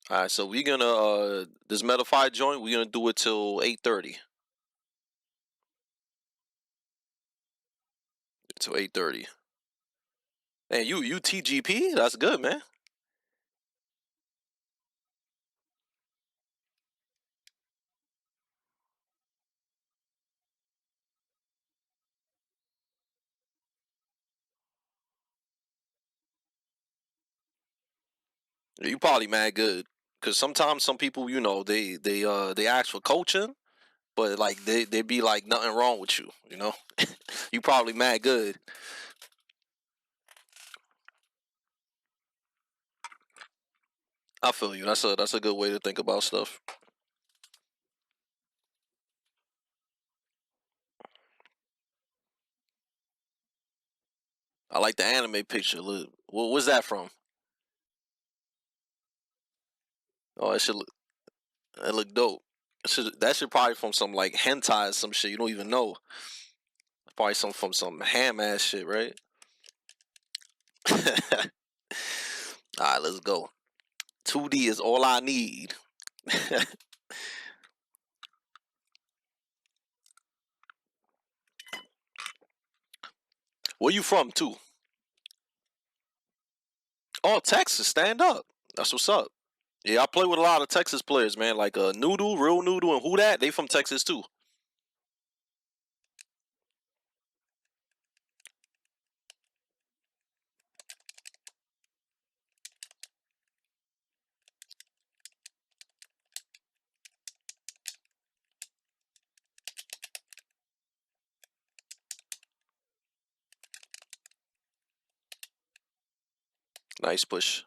All right, so we're gonna this Metafy joint. We're gonna do it till 8:30. Till 8:30. And you TGP? That's good, man. You probably mad good. Cause sometimes some people, they ask for coaching, but like they be like nothing wrong with you, you know. You probably mad good. I feel you. That's a good way to think about stuff. I like the anime picture. Look, what's that from? Oh, it look dope. That should probably from some like hentai or some shit you don't even know. Probably some from some ham ass shit, right? All right, let's go. 2D is all I need. Where you from, too? Oh, Texas, stand up. That's what's up. Yeah, I play with a lot of Texas players, man. Like Noodle, Real Noodle, and who that? They from Texas too. Nice push.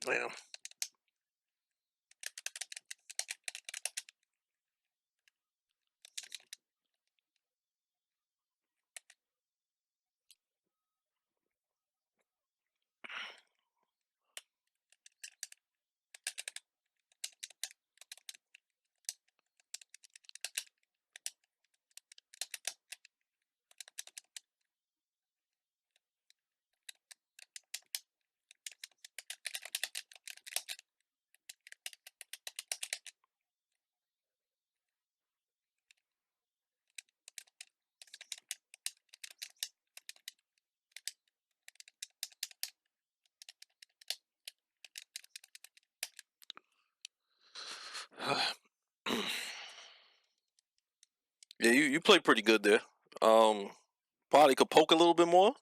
Damn. Yeah, you played pretty good there. Probably could poke a little bit more.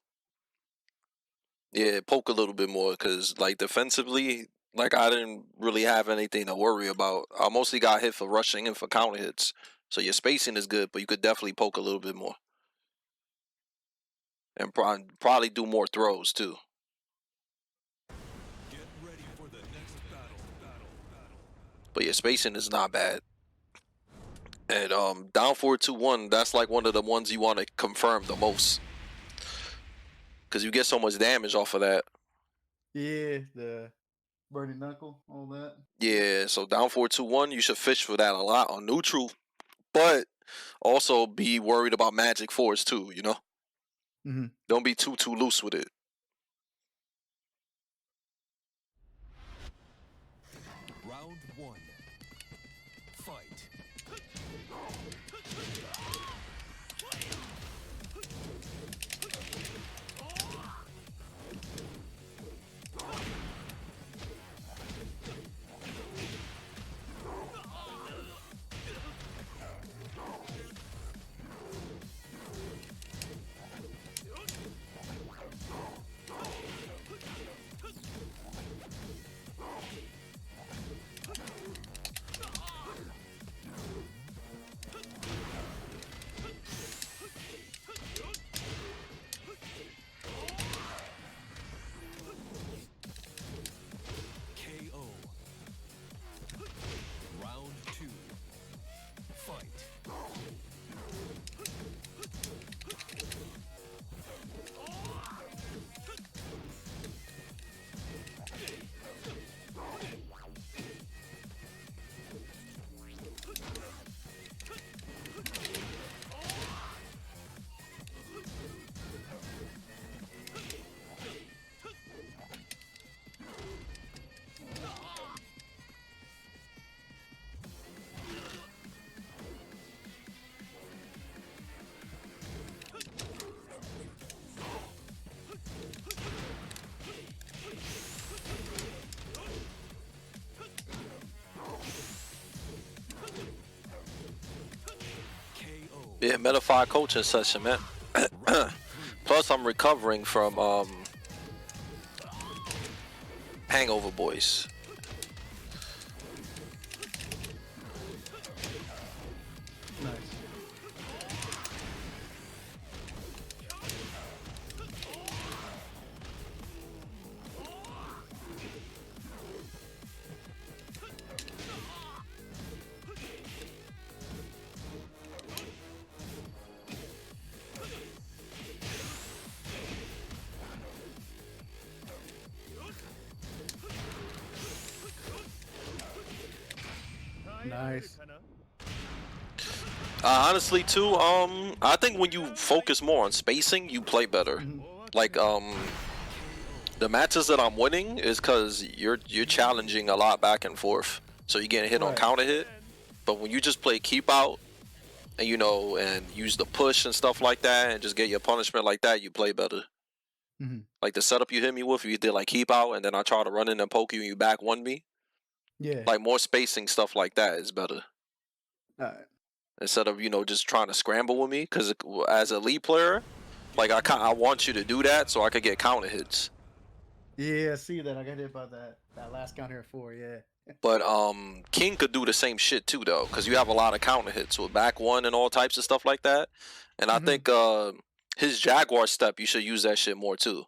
Yeah, poke a little bit more because like defensively, like I didn't really have anything to worry about. I mostly got hit for rushing and for counter hits. So your spacing is good, but you could definitely poke a little bit more. And probably do more throws too. Get ready for the next battle. But your spacing is not bad. And down 4-2-1, that's like one of the ones you want to confirm the most. Because you get so much damage off of that. Yeah, the burning knuckle, all that. Yeah, so down 4-2-1, you should fish for that a lot on neutral. But also be worried about magic force too, you know? Mm-hmm. Don't be too loose with it. Round 1. Fight. KO. Round 2. Fight. KO. Yeah, Metafy coaching session, man. Round 3. Plus, I'm recovering from Hangover Boys. Nice. Nice. Honestly, too, I think when you focus more on spacing, you play better. Mhm. Like, the matches that I'm winning is because you're challenging a lot back and forth, so you're getting hit on Right. counter hit. But when you just play keep out, and and use the push and stuff like that, and just get your punishment like that, you play better. Mhm. Like the setup you hit me with, you did like keep out, and then I try to run in and poke you, and you back one me. Yeah. Like more spacing stuff like that is better. All right. Instead of just trying to scramble with me, because as a lead player, like I want you to do that so I could get counter hits. Yeah, I see that. I got hit by that last count here at 4. Yeah. But King could do the same shit too though, because you have a lot of counter hits with back one and all types of stuff like that. And I Mhm. think his Jaguar step, you should use that shit more too.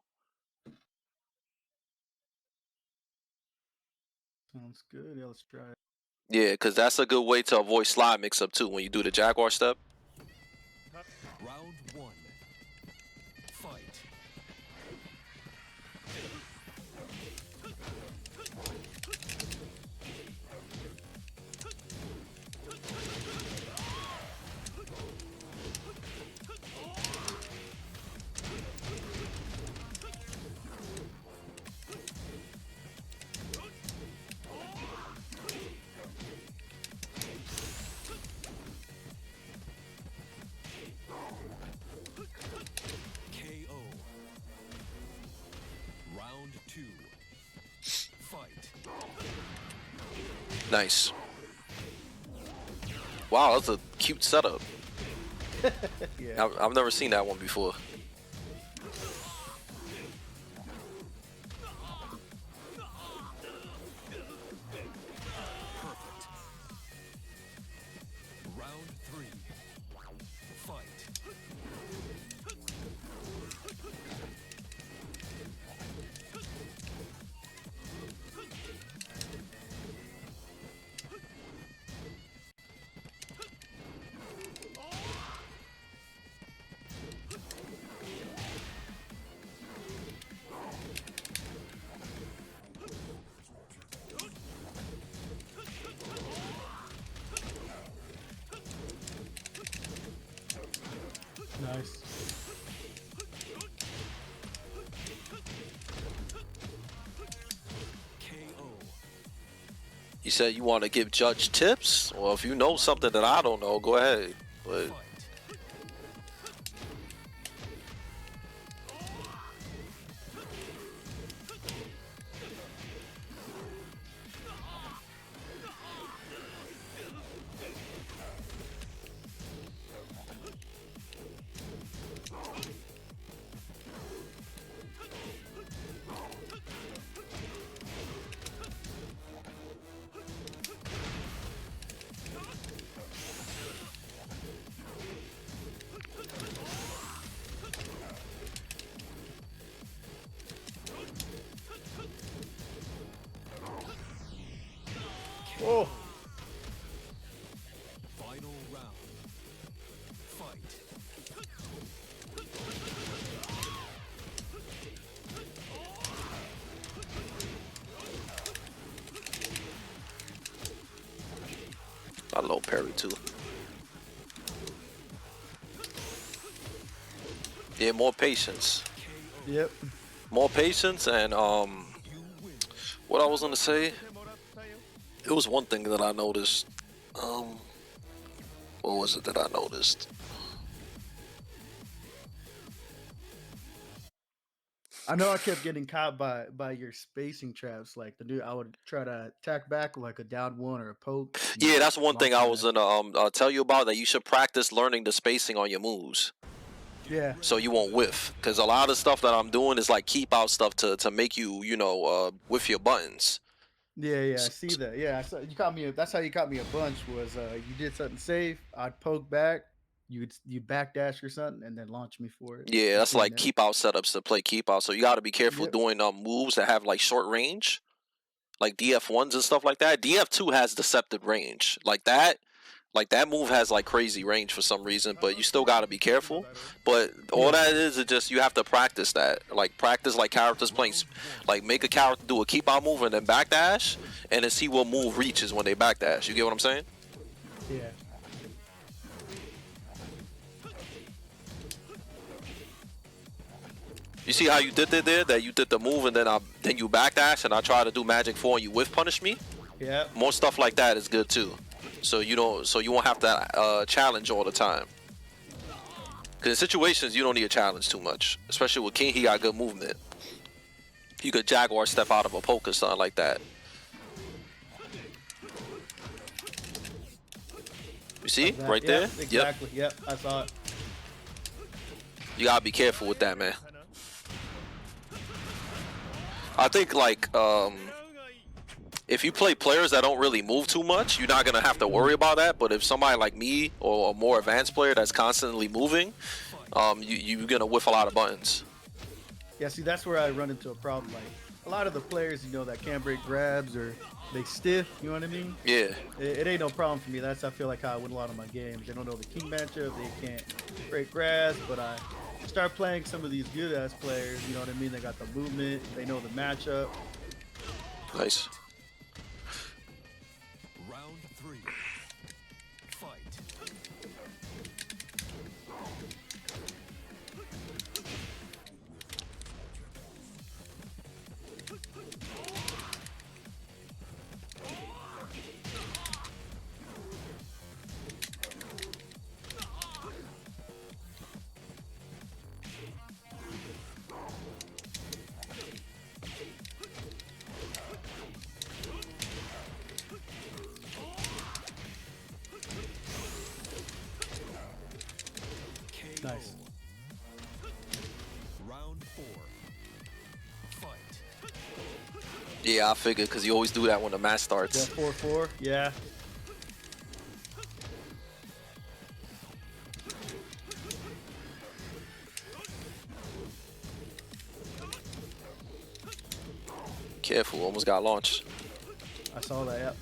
Sounds good. Yeah, let's try it. Yeah, because that's a good way to avoid slide mix up too when you do the Jaguar step. Round 1. Fight. KO. Round 2. Fight. Nice. Wow, that's a cute setup. Yeah. I've never seen that one before. Perfect. Round 3. Fight. Nice. KO. You said you want to give Judge tips? Well, if you know something that I don't know, go ahead. But Fight. Oh. Final round. Fight. I low parry too. Yeah, more patience. KO. Yep. More patience and You win. what I was gonna say. It was one thing that I noticed. What was it that I noticed? I know I kept getting caught by your spacing traps. Like the dude, I would try to attack back like a down one or a poke. Yeah, You that's one thing launch I me was back. gonna tell you about, that you should practice learning the spacing on your moves Yeah. so you won't whiff. Because a lot of stuff that I'm doing is like keep out stuff to make you whiff your buttons. Yeah, yeah, I S- see that. Yeah, I saw you caught me. That's how you caught me a bunch. Was you did something safe? I'd poke back. You backdash or something, and then launch me for it. Yeah, I that's seen like that. keep out setups to play keep out. So you got to be careful Yep. doing moves that have like short range, like DF1s and stuff like that. DF2 has deceptive range, like that. Like that move has like crazy range for some reason, but you still got to be careful. But all Yeah. that is just you have to practice that. Like practice like characters playing, like make a character do a keep out move and then backdash, and then see what move reaches when they backdash. You get what I'm saying? Yeah. You see how you did it there? That you did the move and then you backdash, and I try to do magic 4 and you whiff punish me. Yeah. More stuff like that is good too. So you won't have to challenge all the time. Because in situations you don't need a challenge too much, especially with King. He got good movement. You could Jaguar step out of a poke or something like that. You see right Yep. there? Yep. Exactly. Yep. I saw it. You gotta be careful with that, man. I think like if you play players that don't really move too much, you're not gonna have to worry about that. But if somebody like me or a more advanced player that's constantly moving, you're gonna whiff a lot of buttons. Yeah. See, that's where I run into a problem. Like a lot of the players, that can't break grabs or they stiff. You know what I mean? Yeah. It ain't no problem for me. That's I feel like how I win a lot of my games. They don't know the king matchup. They can't break grabs, but I start playing some of these good ass players. You know what I mean? They got the movement. They know the matchup. Nice. Round 3. Fight. Yeah, I figured because you always do that when the match starts. Yeah, 4-4. Yeah. Careful, almost got launched. I saw that. Yep.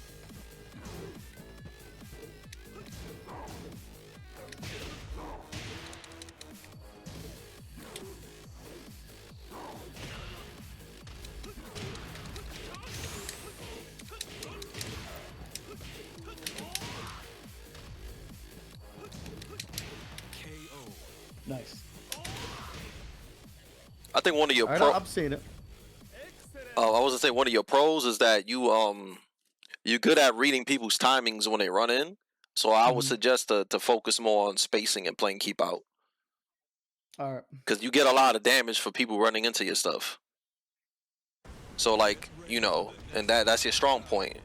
KO. Nice. I think one of your All right, I'm seeing it. I was gonna say one of your pros is that you're good at reading people's timings when they run in. So I would Mhm. suggest to focus more on spacing and playing keep out All right. because you get a lot of damage for people running into your stuff. So like and that's your strong point.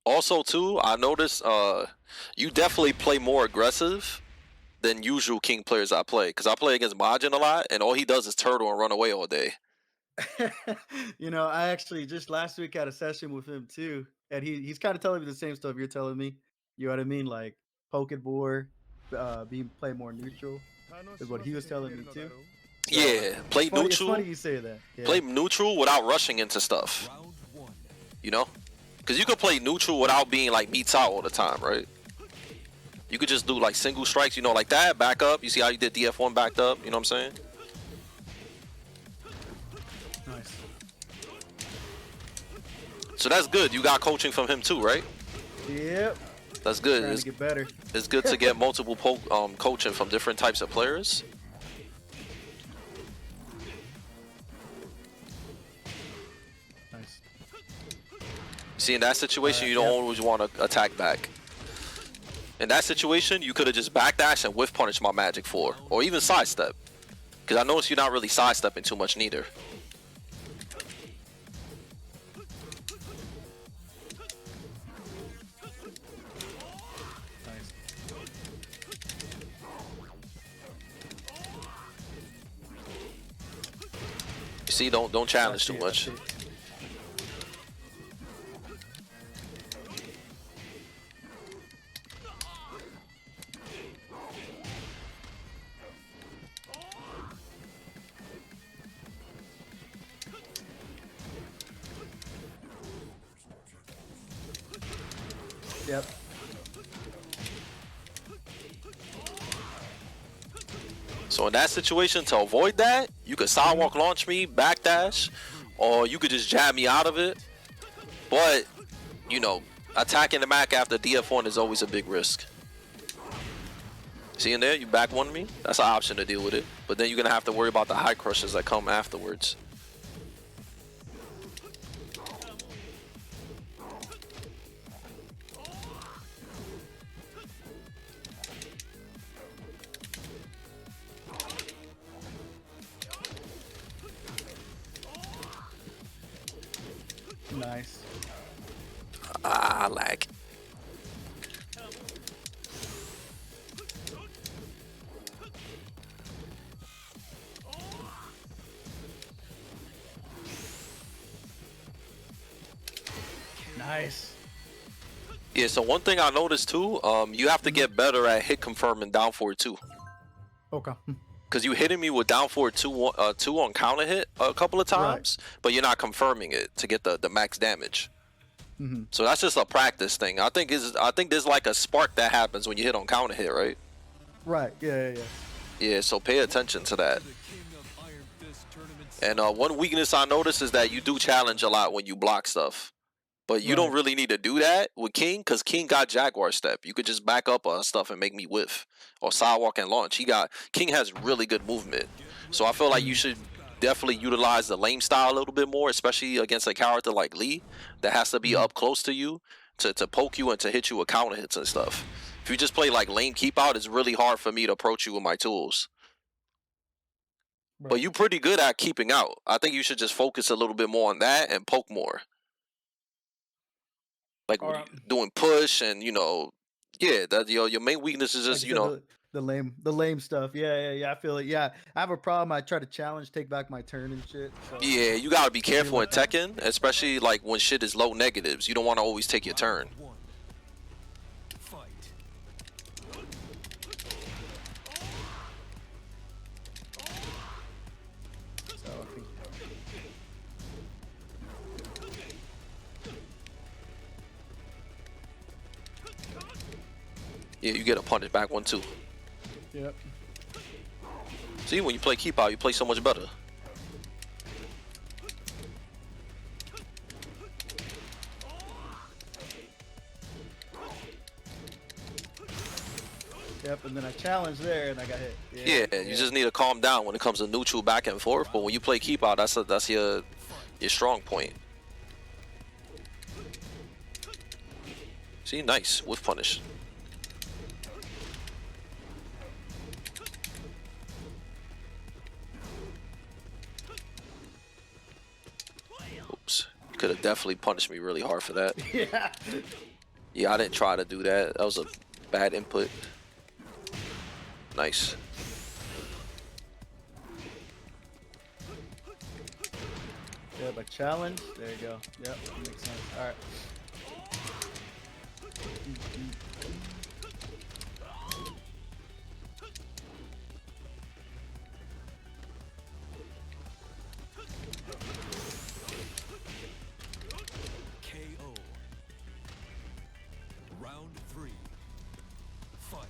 Also too, I noticed you definitely play more aggressive than usual King players I play because I play against Majin a lot and all he does is turtle and run away all day. I actually just last week had a session with him too, and he's kind of telling me the same stuff you're telling me. You know what I mean? Like Pokeball, being play more neutral is what he was telling me too. So Yeah, it's play funny. It's funny neutral. you say that. Yeah. Play neutral without rushing into stuff. Round one. Because you could play neutral without being like beats out all the time, right? You could just do like single strikes, like that, back up. You see how you did DF1 backed up, you know what I'm saying? Nice. So that's good. You got coaching from him too, right? Yep. That's good. Trying to get better. It's good to get multiple coaching from different types of players. Nice. See, in that situation, you don't always want to attack back. In that situation, you could have just backdash and whiff punish my magic 4, or even sidestep. Because I noticed you're not really sidestepping too much neither. Nice. You see, don't challenge too much. Yep. So in that situation, to avoid that, you could sidewalk launch me, backdash, or you could just jab me out of it. But, attacking the Mac after DF1 is always a big risk. See in there, you back one me? That's an option to deal with it. But then you're going to have to worry about the high crushes that come afterwards. Nice. Lag. Nice. Yeah, so one thing I noticed too, you have to get better at hit confirm and down forward 2. Okay. Because you hitting me with down forward 2 on counter hit a couple of times, but you're not confirming it to get the max damage. Mm-hmm. So that's just a practice thing. I think there's like a spark that happens when you hit on counter hit, right? Right. Yeah. Yeah, so pay attention to that. The king of Iron Fist tournaments. And one weakness I noticed is that you do challenge a lot when you block stuff. But you don't Right. really need to do that with King, because King got Jaguar Step. You could just back up on stuff and make me whiff. Or sidewalk and launch. King has really good movement. So I feel like you should definitely utilize the lane style a little bit more, especially against a character like Lee that has to be up close to you to poke you and to hit you with counter hits and stuff. If you just play like lane keep out, it's really hard for me to approach you with my tools. Right. But you're pretty good at keeping out. I think you should just focus a little bit more on that and poke more. Like All right. doing push and yeah, that your main weakness is Like just you said, the lame stuff. Yeah. I feel it. Yeah, I have a problem. I try to challenge, take back my turn and shit. So Yeah, you gotta be I deal careful in with that. Tekken, especially like when shit is low negatives. You don't want to always take your turn. Round one. Fight. So I think Yeah, you get a punish back one too. yep. See, when you play keep out, you play so much better. Yep, and then I challenged there and I got hit. Yeah, you just need to calm down when it comes to neutral back and forth. But when you play keep out, that's your strong point. See, nice with punish. Oops, you could have definitely punished me really hard for that. Yeah. Yeah, I didn't try to do that. That was a bad input. Nice. Yep, a challenge. There you go. Yep, makes sense. All right. KO. Round three. Fight.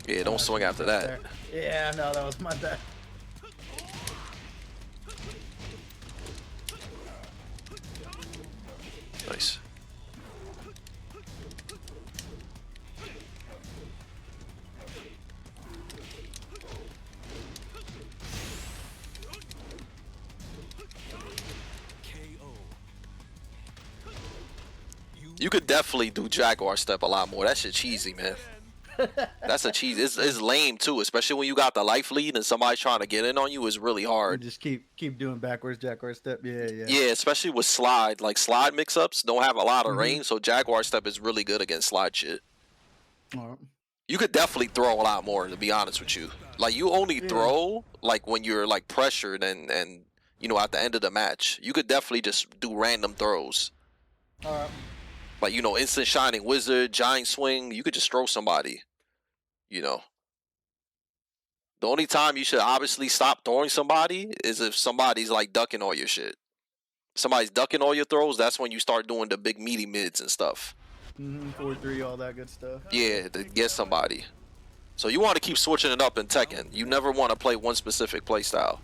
Yeah, don't swing after that. There. Yeah, no, that was my bad. Nice. KO. You could definitely do Jaguar step a lot more. That shit cheesy, man. That's a cheese. It's lame too, especially when you got the life lead and somebody's trying to get in on you. Is really You hard. just keep doing backwards, Jaguar step. Yeah. Yeah, especially with slide. Like slide mix-ups don't have a lot of Mhm. range, so Jaguar step is really good against slide shit. All right. You could definitely throw a lot more, to be honest with you. Like you only Yeah. throw like when you're like pressured and you know at the end of the match. You could definitely just do random throws. All right. Like, you know, instant shining wizard, giant swing, you could just throw somebody. You know. The only time you should obviously stop throwing somebody is if somebody's like ducking all your shit. Somebody's ducking all your throws, that's when you start doing the big meaty mids and stuff. 4-3, all that good stuff. Yeah, to get somebody. So you want to keep switching it up in Tekken. You never want to play one specific play style.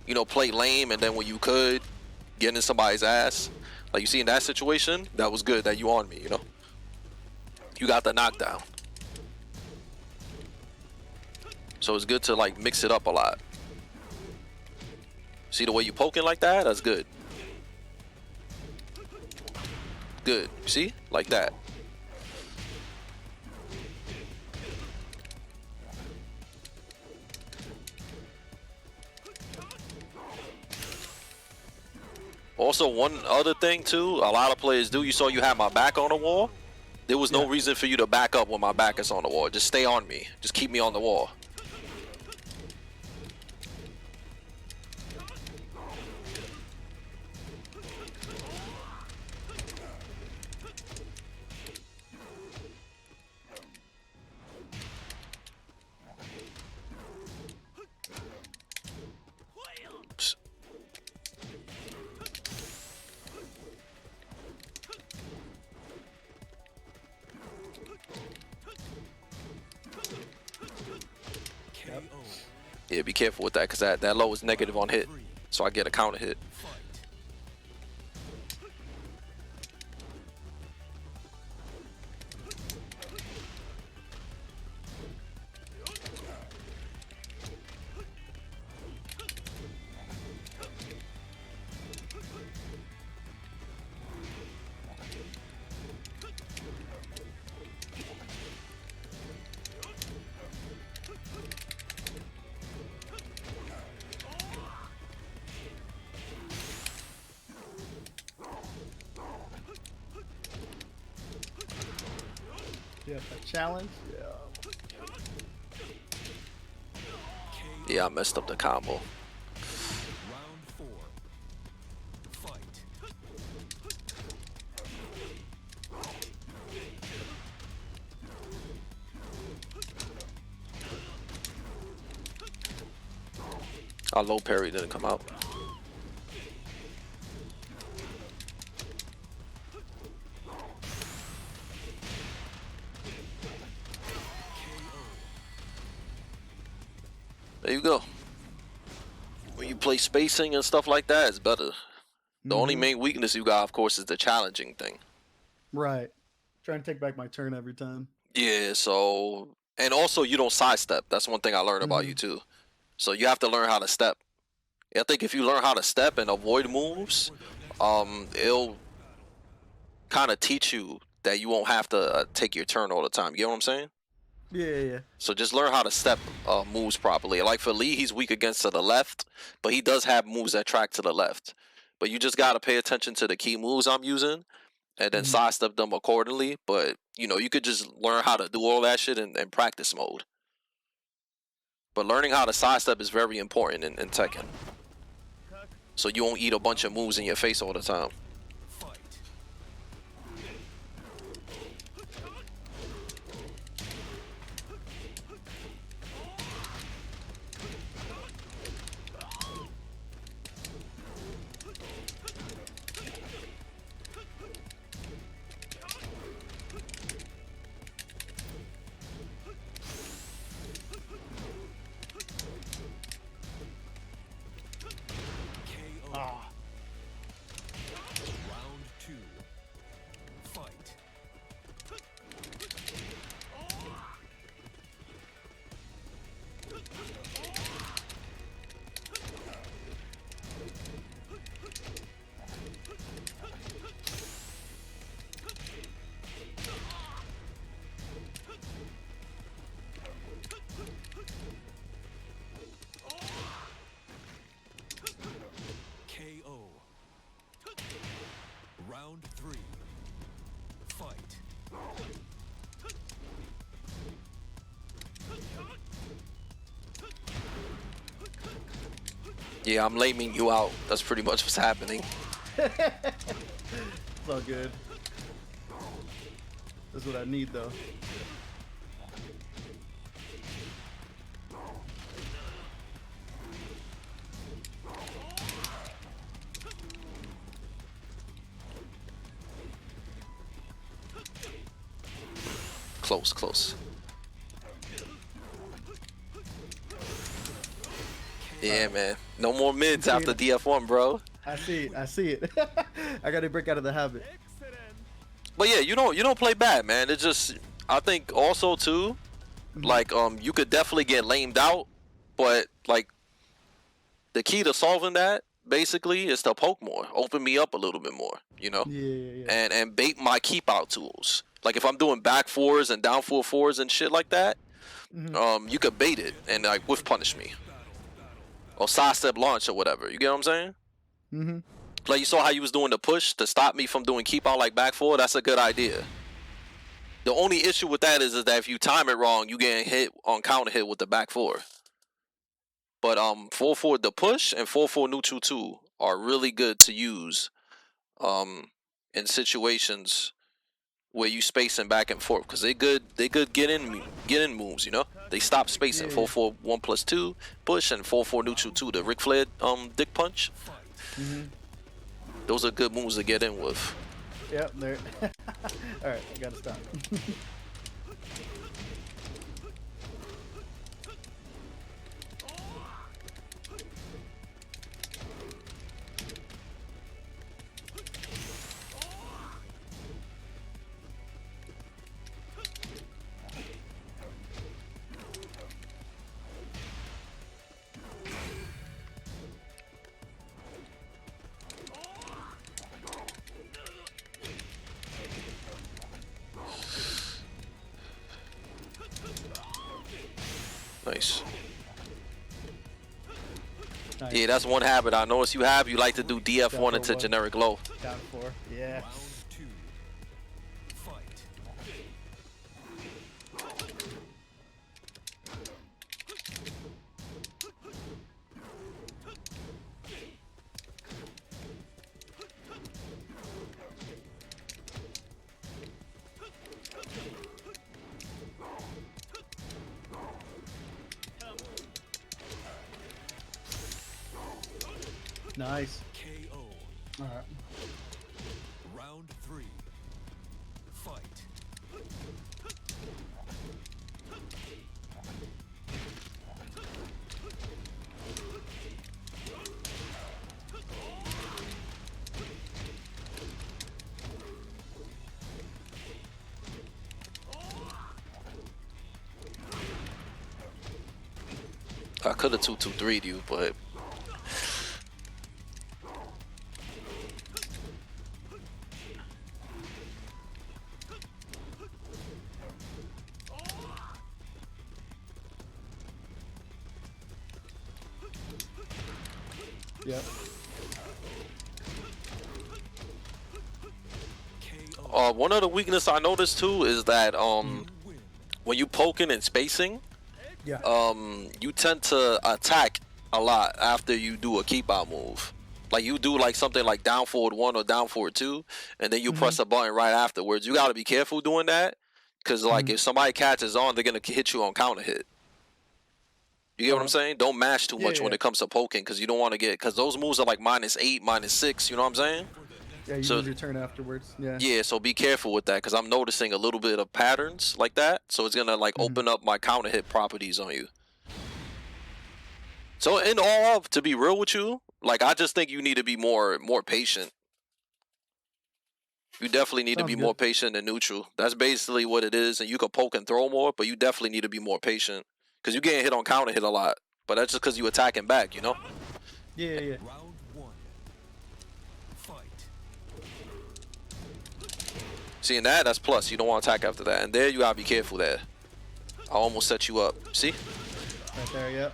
You know, play lame and then when you could, get in somebody's ass. Like you see in that situation, that was good that you on me, you know? You got the knockdown. So it's good to like mix it up a lot. See the way you poking like that? That's good. Good. See? Like that. Also, one other thing too, a lot of players do, you saw you had my back on the wall. There was no reason for you to back up when my back is on the wall. Just stay on me. Just keep me on the wall. Oops. KO. Yeah, be careful with that because that low is negative on hit. So I get a counter hit. Fight. Yeah, a challenge. Yeah. Yeah, I messed up the combo. Round 4. Fight. Our low parry didn't come out. There you go. When you play spacing and stuff like that, it's better. The only main weakness you got, of course, is the challenging thing. Right. Trying to take back my turn every time. Yeah, so... And also, you don't sidestep. That's one thing I learned about you, too. So you have to learn how to step. I think if you learn how to step and avoid moves, it'll kind of teach you that you won't have to take your turn all the time. You get what I'm saying? Yeah. So just learn how to step moves properly. Like for Lee, he's weak against to the left, but he does have moves that track to the left. But you just got to pay attention to the key moves I'm using and then sidestep them accordingly. But, you know, you could just learn how to do all that shit in practice mode. But learning how to sidestep is very important in Tekken. So you won't eat a bunch of moves in your face all the time. Round 2. Fight. KO. Round 3. Fight. Yeah, I'm laming you out. That's pretty much what's happening. It's all good. That's what I need, though. Close. Yeah, man. No more mids after DF1, bro. I see it. I gotta break out of the habit. But yeah, you don't play bad, man. It's just, I think also too, like you could definitely get lamed out, but like the key to solving that basically is to poke more, open me up a little bit more, you know, Yeah. and bait my keep out tools. Like if I'm doing back fours and down 4-4s and shit like that, you could bait it and like whiff punish me, or sidestep launch or whatever. You get what I'm saying? Like you saw how you was doing the push to stop me from doing keep out like back four. That's a good idea. The only issue with that is that if you time it wrong, you getting hit on counter hit with the back four. But 4-4 the push and 4-4 neutral 2 are really good to use in situations where you spacing back and forth, because they good get in moves, you know. They stop spacing. 4-4 1+2 push and 4-4 neutral 2, the Ric Flair dick punch. Those are good moves to get in with. Yep, there. Alright, I gotta stop. Nice. Nice. Yeah, that's one habit I noticed you have. You like to do DF1 into generic low. Down 4. Yeah. Round 2. Fight. Nice. KO. All right. Round 3. Fight. I could have 2-2-3'd you, but Yep. KO. one of the weakness I noticed too is that Win. when you poking and spacing, Yeah. you tend to attack a lot after you do a keep out move. Like you do like something like down forward 1 or down forward 2, and then you press a button right afterwards. You got to be careful doing that, because like if somebody catches on, they're gonna hit you on counter hit. You get what I'm saying? Don't mash too much when Yeah. it comes to poking, because you don't want to get, because those moves are like -8, -6. You know what I'm saying? Yeah, you So- lose your turn afterwards. Yeah. Yeah, so be careful with that, because I'm noticing a little bit of patterns like that. So it's gonna like open up my counter hit properties on you. So in all, to be real with you, like I just think you need to be more patient. You definitely need to Sounds be good. more patient than neutral. That's basically what it is. And you can poke and throw more, but you definitely need to be more patient, because you getting hit on counter hit a lot. But that's just because you attacking back, you know? Yeah. Yeah. Round 1. Fight. Seeing that, that's plus. You don't want to attack after that. And there, you gotta be careful there. I almost set you up. See? Right there. Yep.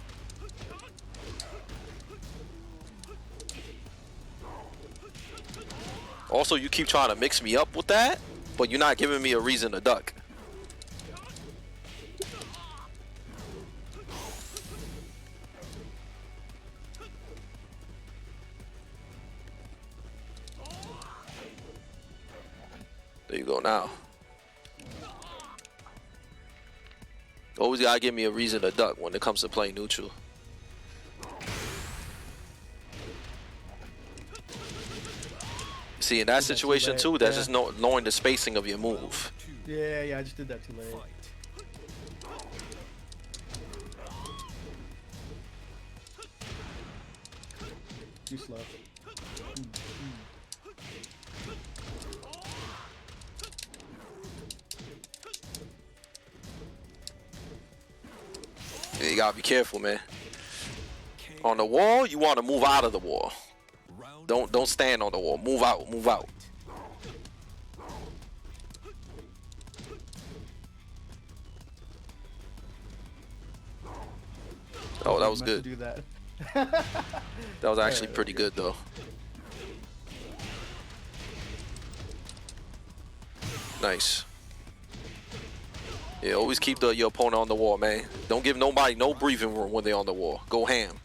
Also, you keep trying to mix me up with that, but you're not giving me a reason to duck. There you go now. Always gotta give me a reason to duck when it comes to playing neutral. See, in that situation late, too, that's yeah. just knowing the spacing of your move. Yeah. Yeah. I just did that too late. Fight. Too slow. Yeah, you gotta be careful, man. KO. On the wall, you want to move out of the wall. Round Don't stand on the wall. Move out. Move out. Oh, that was Meant to good. do that. That was actually pretty good though. Nice. Yeah, always keep your opponent on the wall, man. Don't give nobody no breathing room when they're on the wall. Go ham.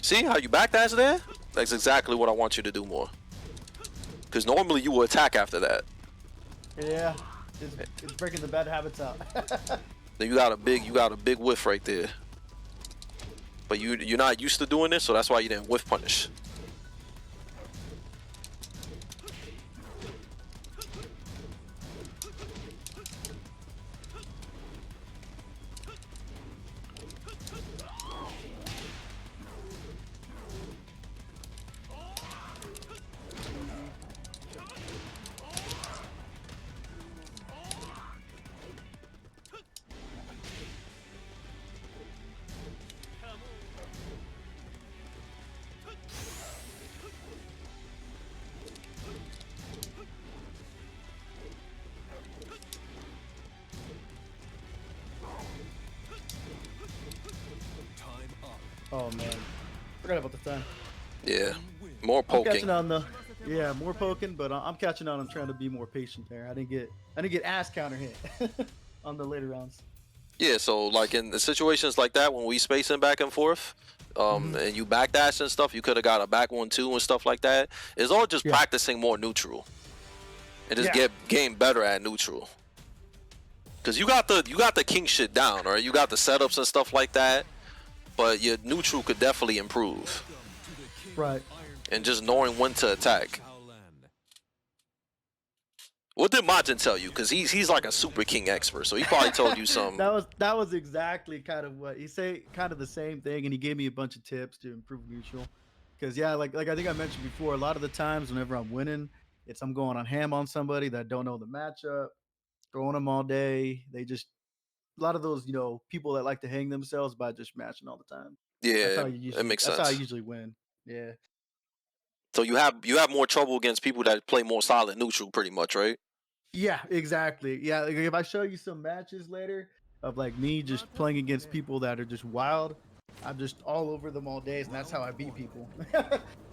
See how you backdash there? That's exactly what I want you to do more. Because normally you will attack after that. Yeah. It's breaking the bad habits out. Then you got a big whiff right there. But you're not used to doing this, so that's why you didn't whiff punish. time up. Oh man. Forgot about the time. Yeah, more I'm poking. catching on the. Yeah, more poking, but I'm catching on. I'm trying to be more patient there. I didn't get ass counter hit on the later rounds. Yeah, so like in the situations like that when we spacing back and forth, and you backdash and stuff, you could have got a back 1-2 and stuff like that. It's all just Yeah. practicing more neutral, and just Yeah. getting better at neutral. Cause you got the king shit down, right? You got the setups and stuff like that. but your neutral could definitely improve. Right. And just knowing when to attack. What did Majin tell you? Because he's like a Super King expert, so he probably told you some. That was exactly kind of what he say, kind of the same thing, and he gave me a bunch of tips to improve neutral. Because yeah, like I think I mentioned before, a lot of the times whenever I'm winning, I'm going on ham on somebody that don't know the matchup, throwing them all day. They just a lot of those people that like to hang themselves by just matching all the time. Yeah, it makes That's how I sense. usually win. Yeah. So you have more trouble against people that play more solid neutral, pretty much, right? Yeah, exactly. Yeah, like if I show you some matches later of like me just playing against people that are just wild, I'm just all over them all days, and that's how I beat people.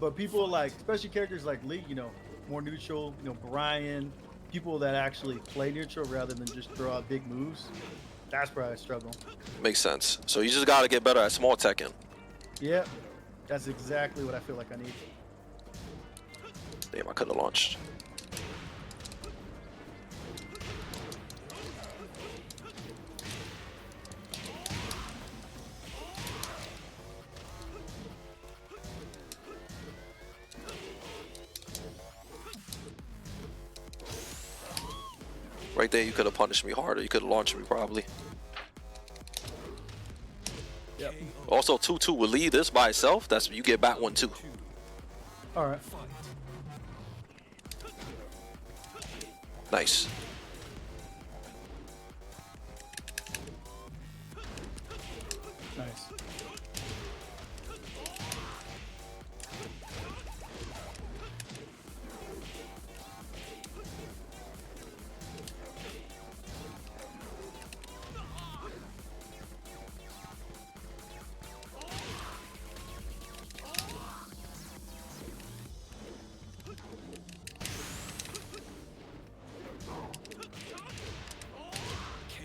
But people like, especially characters like Lee, more neutral, Brian, people that actually play neutral rather than just throw out big moves. That's where I struggle. Makes sense. So you just got to get better at small teching. Yep, that's exactly what I feel like I need. Damn, I could have launched. Right there, you could have punished me harder. You could have launched me probably. Yep. Also, 2-2 will lead this by itself. That's you get back 1-2. All right. Nice. Nice.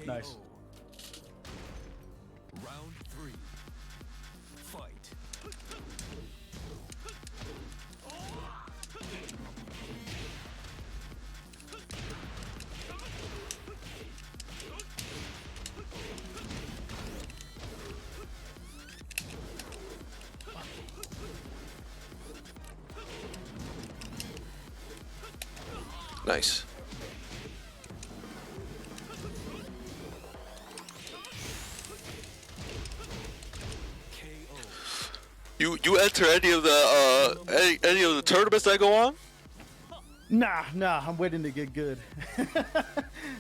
Nice. Round 3. Fight. Nice. You enter any of the any of the tournaments that go on? Nah, I'm waiting to get good.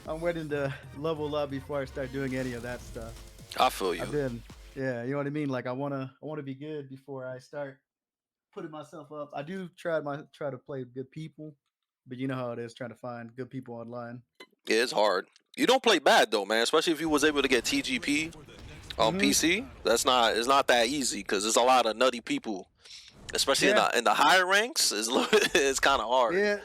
I'm waiting to level up before I start doing any of that stuff. I feel you. Yeah, you know what I mean. Like I wanna be good before I start putting myself up. I do try to play with good people, but you know how it is trying to find good people online. Yeah, it's hard. You don't play bad though, man. Especially if you was able to get TGP on PC. It's not that easy because there's a lot of nutty people, especially Yeah. in the higher ranks. It's kind of hard. Yeah.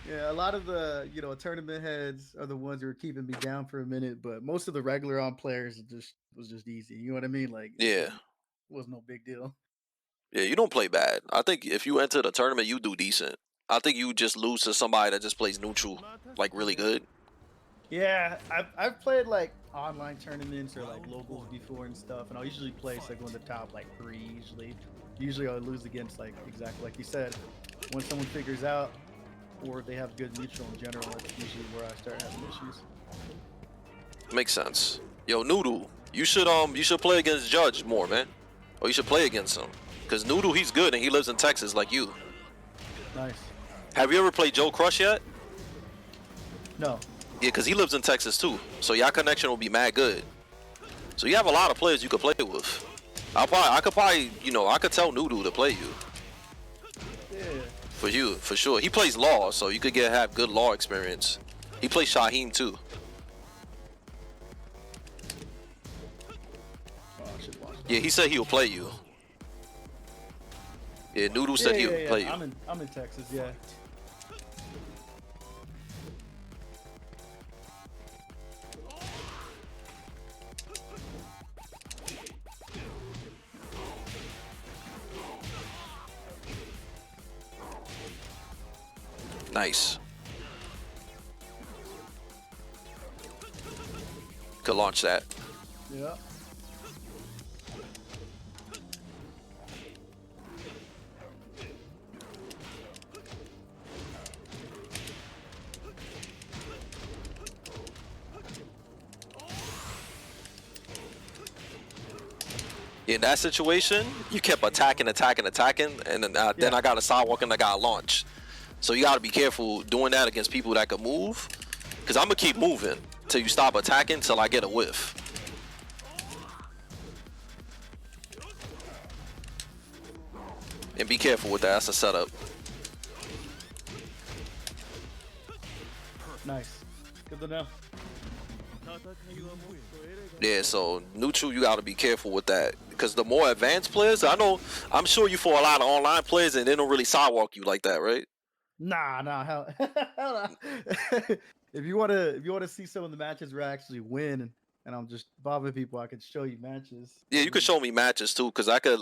Yeah, a lot of the tournament heads are the ones who are keeping me down for a minute, but most of the regular on players was just easy. You know what I mean? Like Yeah. was no big deal. Yeah, you don't play bad. I think if you enter the tournament, you do decent. I think you just lose to somebody that just plays neutral, like really good. Yeah, I've played like online tournaments or like locals before and stuff, and I'll usually place like one of the top like 3 usually. Usually I'll lose against like exactly like you said. When someone figures out or they have good neutral in general, that's usually where I start having issues. Makes sense. Yo, Noodle, you should play against Judge more, man. Or you should play against him. Cause Noodle, he's good and he lives in Texas like you. Nice. Have you ever played Joe Crush yet? No. Yeah, cause he lives in Texas too. So your connection will be mad good. So you have a lot of players you could play with. I could tell Noodle to play you. Yeah. For you, for sure. He plays Law, so you could have good Law experience. He plays Shaheem too. Oh, I should watch that. Yeah, he said he'll play you. Yeah, Noodle said he'll play you. I'm in Texas, yeah. Nice. Could launch that. Yeah. In that situation, you kept attacking, and then I got a sidewalk and I got a launch. So you gotta be careful doing that against people that can move, because I'm gonna keep moving till you stop attacking till I get a whiff. And be careful with that. That's a setup. Nice. Good to know. Yeah, so neutral, you gotta be careful with that, because the more advanced players, I'm sure you for a lot of online players and they don't really sidewalk you like that, right? Nah, hell, hell nah. If you wanna see some of the matches where I actually win and I'm just bothering people, I could show you matches. Yeah, you could show me matches too, because I could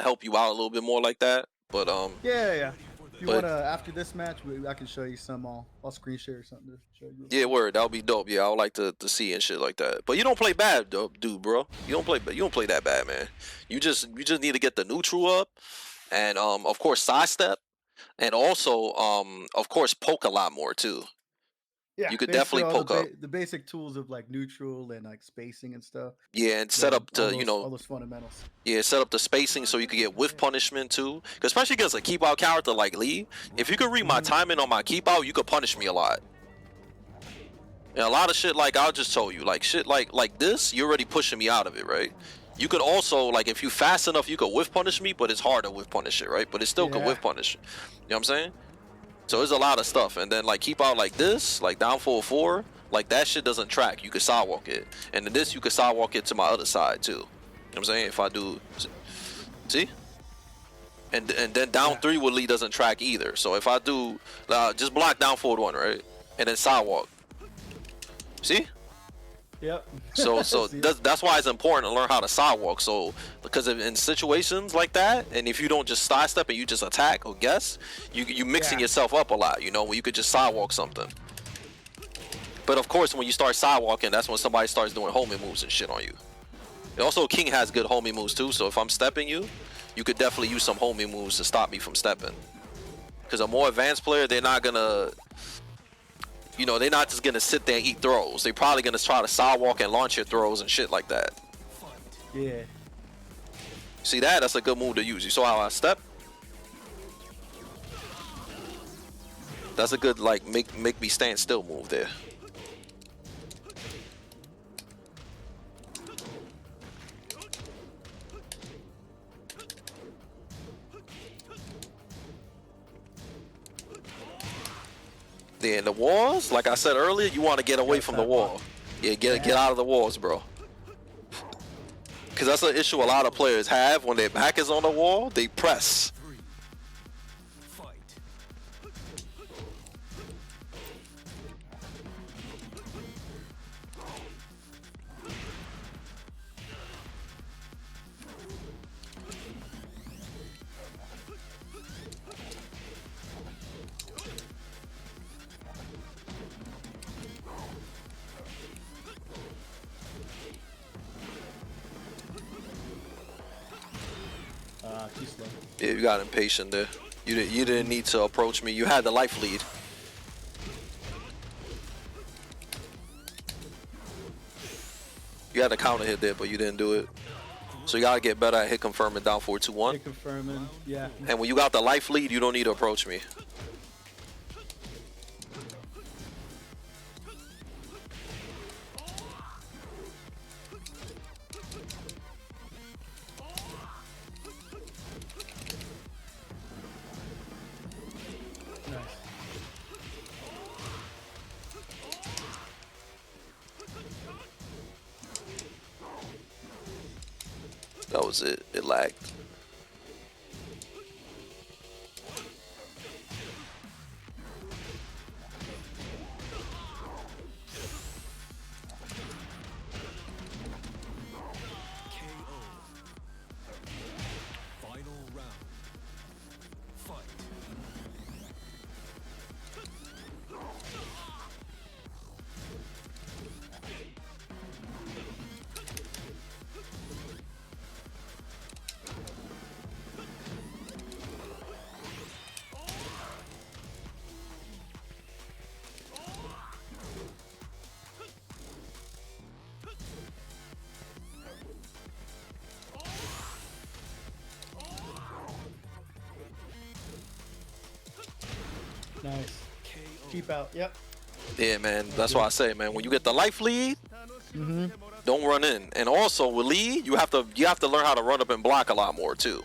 help you out a little bit more like that. But Yeah. If you but wanna after this match, I can show you some. I'll screen share or something to show you. yeah, word, that would be dope. Yeah, I would like to see and shit like that. But you don't play bad, though, dude, bro. You don't play that bad, man. You just need to get the neutral up, and of course sidestep, and also of course poke a lot more too. Yeah, You could basically definitely all poke up. the basic tools of like neutral and like spacing and stuff. Yeah, and set up to All those fundamentals. yeah, set up the spacing so you can get whiff punishment too. 'Cause especially against a keep out character like Lee, if you could read my timing on my keep out, you could punish me a lot. And a lot of shit like I just told you, like shit like this, you're already pushing me out of it, right? You could also, like, if you fast enough, you could whiff punish me, but it's hard to whiff punish it, right? But it still could whiff punish. You know what I'm saying? So there's a lot of stuff. And then like keep out like this, like down 4-4, like that shit doesn't track. You could sidewalk it. And then this, you could sidewalk it to my other side too. You know what I'm saying? If I do, see? And then down 3 with Lee doesn't track either. So if I do, just block down forward 1, right? And then sidewalk. See? Yep. So that's why it's important to learn how to sidewalk. So because in situations like that, and if you don't just sidestep and you just attack or guess, you mixing yourself up a lot. You know, when you could just sidewalk something. But of course, when you start sidewalking, that's when somebody starts doing homing moves and shit on you. And also, King has good homing moves too. So if I'm stepping you, you could definitely use some homing moves to stop me from stepping. Because a more advanced player, they're not gonna. You know, they're not just gonna sit there and eat throws. They're probably gonna try to sidewalk and launch your throws and shit like that. Yeah. See that? That's a good move to use. You saw how I step? That's a good, like, make me stand still move there. Yeah, and the walls, like I said earlier, you want to get away from the wall. Yeah, get out of the walls, bro. Because that's an issue a lot of players have when their back is on the wall. They press. Too slow. Yeah, you got impatient there. You didn't need to approach me. You had the life lead. You had a counter hit there, but you didn't do it. So you gotta get better at hit confirming down 4-2-1. Hit confirming, yeah. And when you got the life lead, you don't need to approach me. That was it. It lagged. Nice. Keep out. Yep. Yeah, man. That's why I say, man, when you get the life lead, don't run in. And also with lead, you have to learn how to run up and block a lot more too.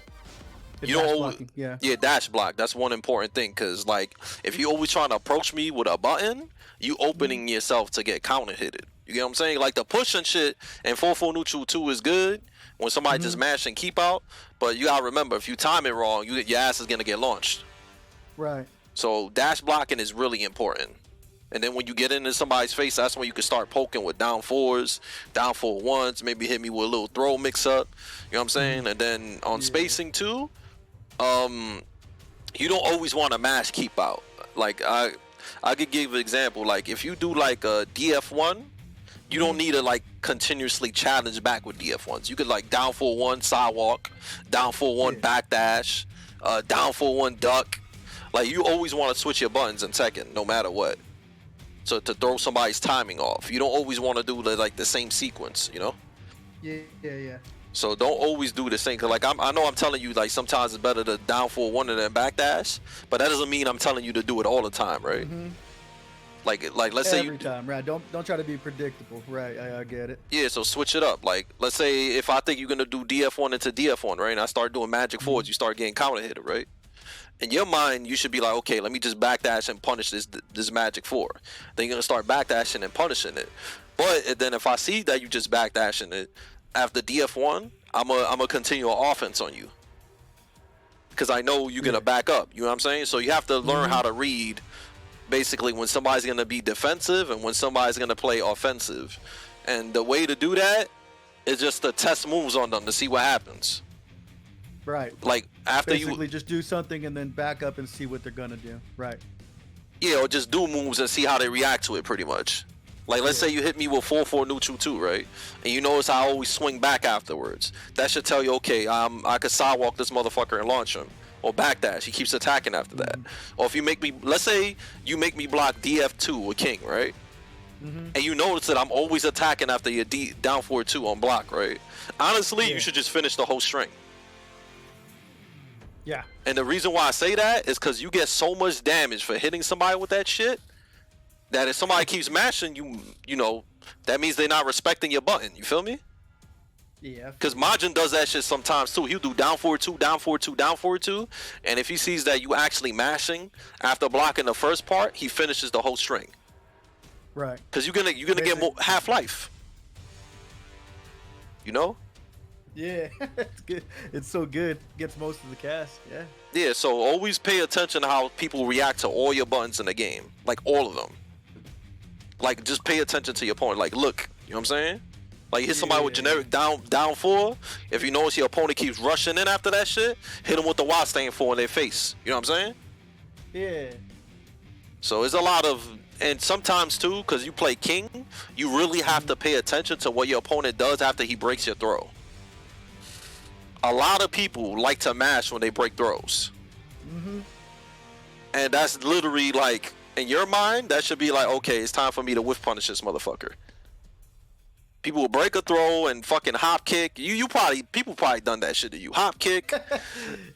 The You dash don't blocking, yeah. dash block. That's one important thing, because like if you always trying to approach me with a button, you opening yourself to get counter hitted. You get what I'm saying? Like the push and shit and 4-4 neutral 2 is good when somebody just mash and keep out, but you gotta remember, if you time it wrong, your ass is gonna get launched. Right. So dash blocking is really important. And then when you get into somebody's face, that's when you can start poking with down 4s, down 4-1s, maybe hit me with a little throw mix up. You know what I'm saying? And then on spacing too, you don't always want to mash keep out. Like I could give an example. Like if you do like a DF1, you don't need to like continuously challenge back with DF1s. You could like down 4-1 sidewalk, down 4-1 backdash, down 4-1 duck. Like you always want to switch your buttons in Tekken, no matter what. So to throw somebody's timing off, you don't always want to do the same sequence, you know. Yeah. So don't always do the same. Cause like I know I'm telling you, like sometimes it's better to down 4-1 and then backdash, but that doesn't mean I'm telling you to do it all the time, right? Like let's say every time, right? Don't try to be predictable, right? I get it. Yeah, so switch it up. Like let's say if I think you're gonna do DF1 into DF1, right? And I start doing magic forwards, you start getting counter hit, right? In your mind, you should be like, okay, let me just backdash and punish this magic 4. Then you're gonna start backdashing and punishing it. But then if I see that you just backdashing it after DF1, I'm a continue offense on you, because I know you're gonna back up. You know what I'm saying? So you have to learn how to read, basically, when somebody's gonna be defensive and when somebody's gonna play offensive. And the way to do that is just to test moves on them to see what happens. Right. Like after basically just do something and then back up and see what they're gonna do. Right. Yeah, or just do moves and see how they react to it, pretty much. Like let's say you hit me with 4-4 neutral 2, right? And you notice I always swing back afterwards. That should tell you, okay, I could sidewalk this motherfucker and launch him. Or backdash, he keeps attacking after that. Or if you make me, let's say you make me block DF2 with King, right? And you notice that I'm always attacking after your down 4-2 on block, right? Honestly, you should just finish the whole string. Yeah. And the reason why I say that is because you get so much damage for hitting somebody with that shit, that if somebody keeps mashing you know, that means they're not respecting your button. You feel me? Yeah. Because Majin does that shit sometimes too. He'll do down 4-2, down 4-2, down 4-2, and if he sees that you actually mashing after blocking the first part, he finishes the whole string. Right. Because you're gonna get more half-life. You know? Yeah, it's good. It's so good. Gets most of the cast. Yeah. Yeah, so always pay attention to how people react to all your buttons in the game. Like all of them. Like just pay attention to your opponent. Like look, you know what I'm saying? Like hit somebody with generic down 4. If you notice your opponent keeps rushing in after that shit, hit them with the Y stand 4 in their face. You know what I'm saying? Yeah. So it's a lot of, and sometimes too, because you play King, you really have to pay attention to what your opponent does after he breaks your throw. A lot of people like to mash when they break throws. And that's literally like, in your mind, that should be like, okay, it's time for me to whiff punish this motherfucker. People will break a throw and fucking hop kick. People probably done that shit to you. Hop kick.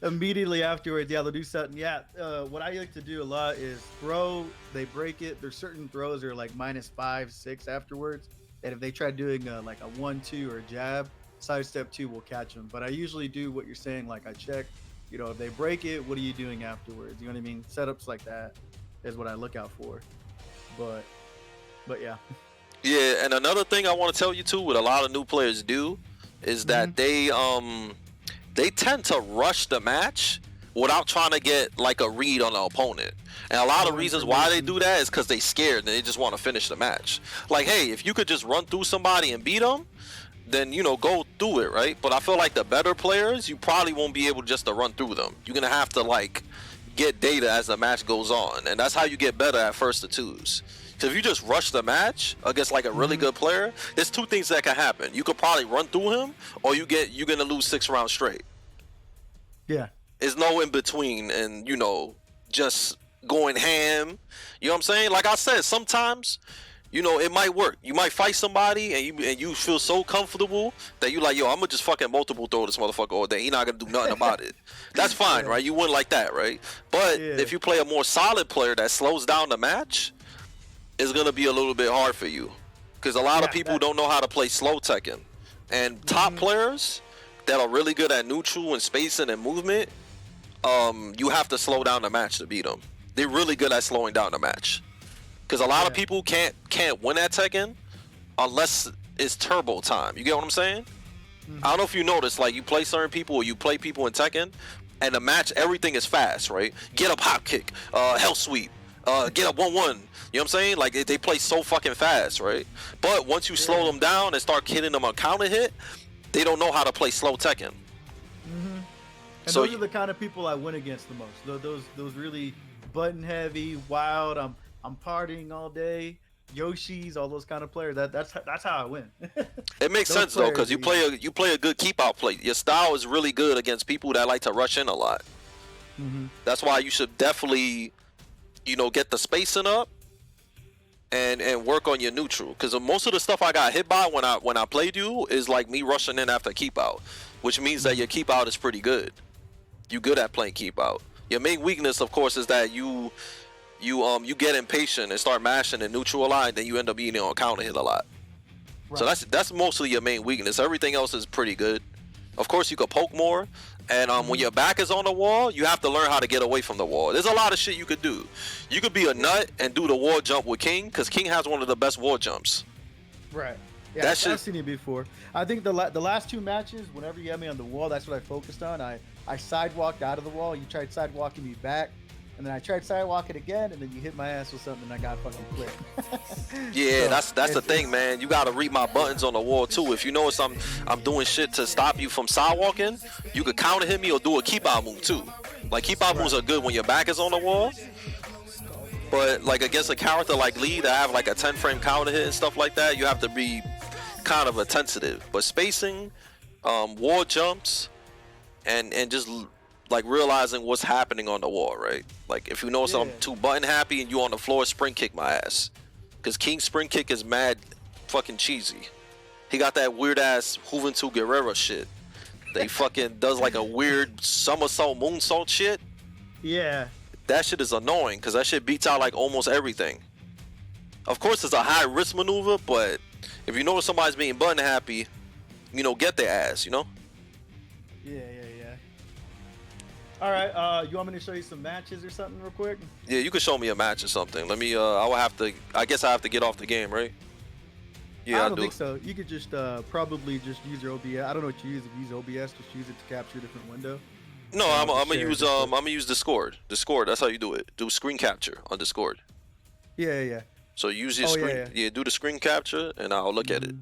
Immediately afterwards, yeah, they'll do something. Yeah, what I like to do a lot is throw, they break it. There's certain throws that are like -5, 6 afterwards. And if they try doing like a 1-2 or a jab, sidestep 2 will catch them. But I usually do what you're saying, like I check, you know, if they break it, what are you doing afterwards? You know what I mean? Setups like that is what I look out for. But yeah. Yeah, and another thing I want to tell you too, what a lot of new players do, is that they tend to rush the match without trying to get like a read on the opponent. And a lot of reasons why they do that is because they scared and they just want to finish the match. Like, hey, if you could just run through somebody and beat them, then, you know, go through it, right? But I feel like the better players, you probably won't be able just to run through them. You're gonna have to like get data as the match goes on, and that's how you get better at first to twos. So if you just rush the match against like a really good player, there's two things that can happen. You could probably run through him, or you're gonna lose 6 rounds straight. Yeah. There's no in between, and you know, just going ham. You know what I'm saying? Like I said, sometimes you know, it might work. You might fight somebody and you feel so comfortable that you like, yo, I'm gonna just fucking multiple throw this motherfucker all day. He not gonna do nothing about it. That's fine, right? You win like that, right? But if you play a more solid player that slows down the match, it's gonna be a little bit hard for you, because a lot of people don't know how to play slow Tekken, and top players that are really good at neutral and spacing and movement, you have to slow down the match to beat them. They're really good at slowing down the match. Because a lot of people can't win at Tekken unless it's turbo time. You get what I'm saying? I don't know if you notice, like, you play certain people or you play people in Tekken, and the match, everything is fast, right? Get up hop kick, hell sweep, get up 1-1. You know what I'm saying? Like, they play so fucking fast, right? But once you slow them down and start hitting them on counter hit, they don't know how to play slow Tekken. And So those are the kind of people I win against the most. Those really button heavy, wild. I'm partying all day. Yoshi's, all those kind of players. That's how I win. It makes sense though, because you play a good keep out play. Your style is really good against people that like to rush in a lot. That's why you should definitely, you know, get the spacing up and work on your neutral. Because most of the stuff I got hit by when I played you is like me rushing in after keep out, which means that your keep out is pretty good. You good at playing keep out. Your main weakness, of course, is that you get impatient and start mashing in neutral a lot, then you end up being on counter hit a lot. So that's mostly your main weakness. Everything else is pretty good. Of course, you could poke more, and when your back is on the wall, you have to learn how to get away from the wall. There's a lot of shit you could do. You could be a nut and do the wall jump with King, because King has one of the best wall jumps. Right. Yeah, I've seen it before. I think the last two matches, whenever you had me on the wall, that's what I focused on. I sidewalked out of the wall. You tried sidewalking me back. And then I tried sidewalking again, and then you hit my ass with something, and I got fucking clipped. Yeah, that's the thing, man. You gotta read my buttons on the wall too. If you notice I'm doing shit to stop you from sidewalking, you could counter hit me or do a keep out move too. Like, keep out moves are good when your back is on the wall, but like against a character like Lee that have like a 10 frame counter hit and stuff like that, you have to be kind of attentive. But spacing, wall jumps, and just like realizing what's happening on the wall, right? Like, if you notice I'm too button happy and you on the floor, sprint kick my ass. Because King's sprint kick is mad fucking cheesy. He got that weird ass Juventud Guerrera shit. They fucking does like a weird somersault moonsault shit. Yeah. That shit is annoying because that shit beats out like almost everything. Of course, it's a high risk maneuver, but if you notice somebody's being button happy, you know, get their ass, you know? Yeah. All right, you want me to show you some matches or something real quick? Yeah, you could show me a match or something. Let me, I guess I have to get off the game, right? Yeah, I don't think so. You could just probably just use your OBS. I don't know what you use. If you use OBS, just use it to capture a different window. No, I'm gonna use Discord. Discord, that's how you do it. Do screen capture on Discord. Yeah. So use your screen. Yeah, do the screen capture, and I'll look at it.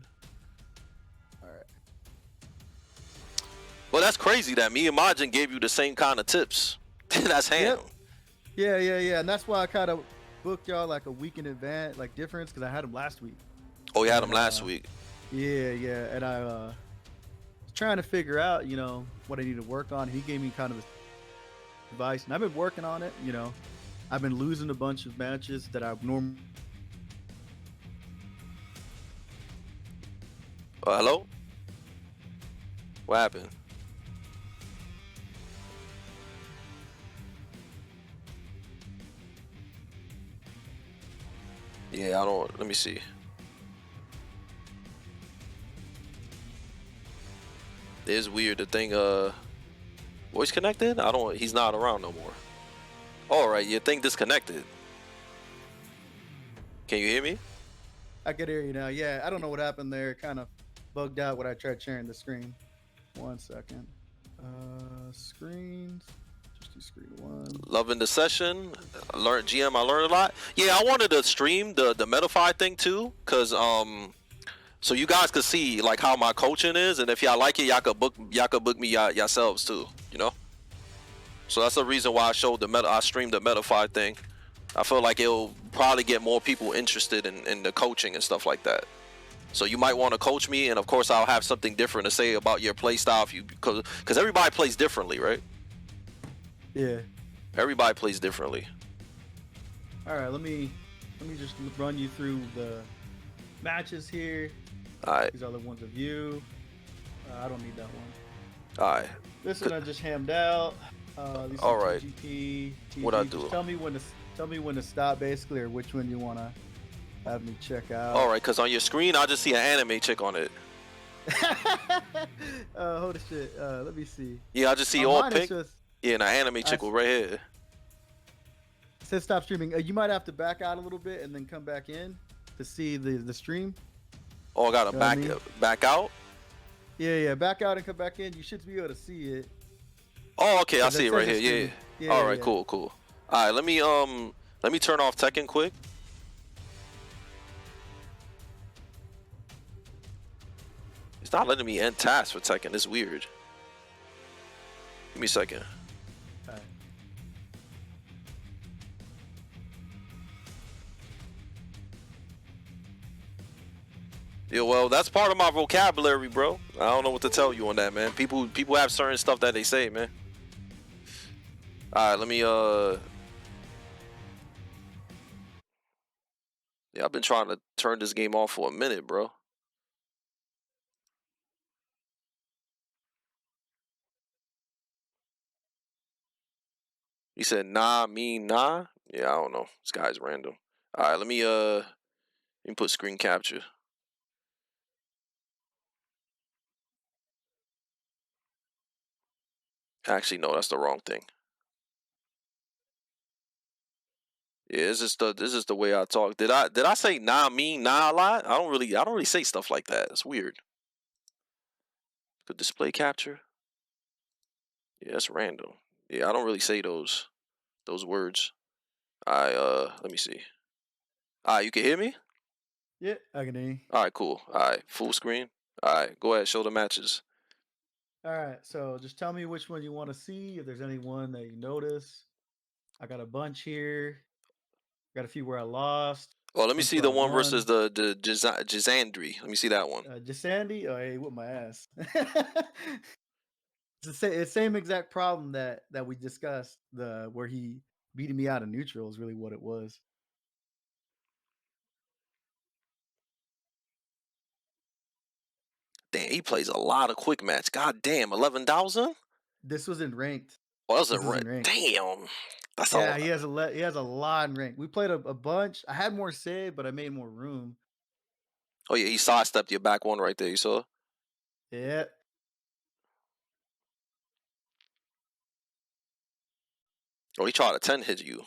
Well, that's crazy that me and Majin gave you the same kind of tips. That's ham. Yep. Yeah. And that's why I kind of booked y'all like a week in advance, like difference, because I had them last week. Oh, you had them last week? Yeah. And I was trying to figure out, you know, what I need to work on. He gave me kind of advice, and I've been working on it, you know. I've been losing a bunch of matches that I've normally... Hello? What happened? Yeah, let me see. It's weird, the thing, voice connected? He's not around no more. Alright, your thing disconnected. Can you hear me? I can hear you now. Yeah, I don't know what happened there. It kind of bugged out when I tried sharing the screen. 1 second. Screens. Just do screen one. Loving the session. I learned a lot. Yeah, I wanted to stream the Metafy thing too, cause so you guys could see like how my coaching is, and if y'all like it, y'all could book me yourselves too, you know. So that's the reason why I streamed the Metafy thing. I feel like it'll probably get more people interested in the coaching and stuff like that. So you might want to coach me, and of course I'll have something different to say about your play style, because everybody plays differently, right? Yeah. Everybody plays differently. All right, let me just run you through the matches here. All right, These are the ones of you. I don't need that one. all right. This one I just hammed out. These All are right. TGP, What I TG. Just do? tell me when to stop, basically, or which one you wanna have me check out. All right, cause on your screen I just see an anime chick on it. Hold shit. Let me see. Yeah, I just see On all mine, it's pink. just Yeah, and an anime chick right here. says stop streaming. You might have to back out a little bit and then come back in to see the stream. Oh, I gotta You know what I mean? back out. Yeah. Back out and come back in. You should be able to see it. Oh, okay, I 'Cause see it says right it's here. Yeah. streaming. Yeah, All right, yeah. cool. All right, let me turn off Tekken quick. It's not letting me end tasks for Tekken. It's weird. Give me a second. All right. Yeah, well, that's part of my vocabulary, bro. I don't know what to tell you on that, man. People have certain stuff that they say, man. All right, let me yeah, I've been trying to turn this game off for a minute, bro. He said, nah, me, nah. Yeah, I don't know. This guy's random. All right, let me put screen capture. Actually, no, that's the wrong thing. Yeah, this is the way I talk. Did I say nah, me, nah a lot? I don't really say stuff like that. It's weird. Could display capture? Yeah, that's random. Yeah, I don't really say those words. Let me see. You can hear me? Yeah, I can hear you. All right, cool. All right, full screen. All right, go ahead, show the matches. All right. So just tell me which one you want to see. If there's any one that you notice. I got a bunch here. Got a few where I lost. Oh, let me Bunch see where I the one versus won. the Jizandri. Let me see that one. Jasandi. Oh, hey, whip my ass. It's the same exact problem that we discussed. The where he beating me out of neutral is really what it was. Damn, he plays a lot of quick match. God damn, 11,000? This was in ranked. Well, that's a This is in ranked. damn. That's a Yeah, lot. he has a lot in rank. We played a bunch. I had more save, but I made more room. Oh yeah, he sidestepped your back one right there. You saw? Yeah. Oh, he tried to 10 hit you.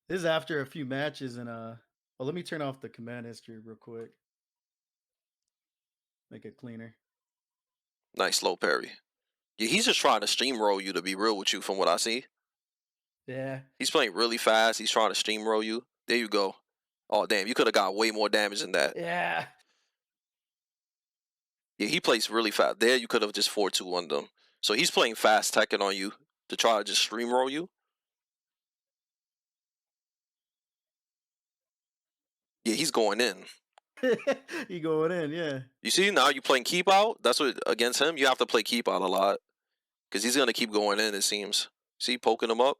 This is after a few matches and well, let me turn off the command history real quick. Make it cleaner. Nice slow parry. Yeah, he's just trying to steamroll you, to be real with you, from what I see. Yeah. He's playing really fast. He's trying to steamroll you. There you go. Oh, damn. You could have got way more damage than that. Yeah. Yeah, he plays really fast. There, you could have just 4-2 on them. So he's playing fast Tekken on you to try to just steamroll you. Yeah, he's going in. He going in, yeah. You see, now you playing keep out. That's what, against him, you have to play keep out a lot. Because he's going to keep going in, it seems. See, poking him up.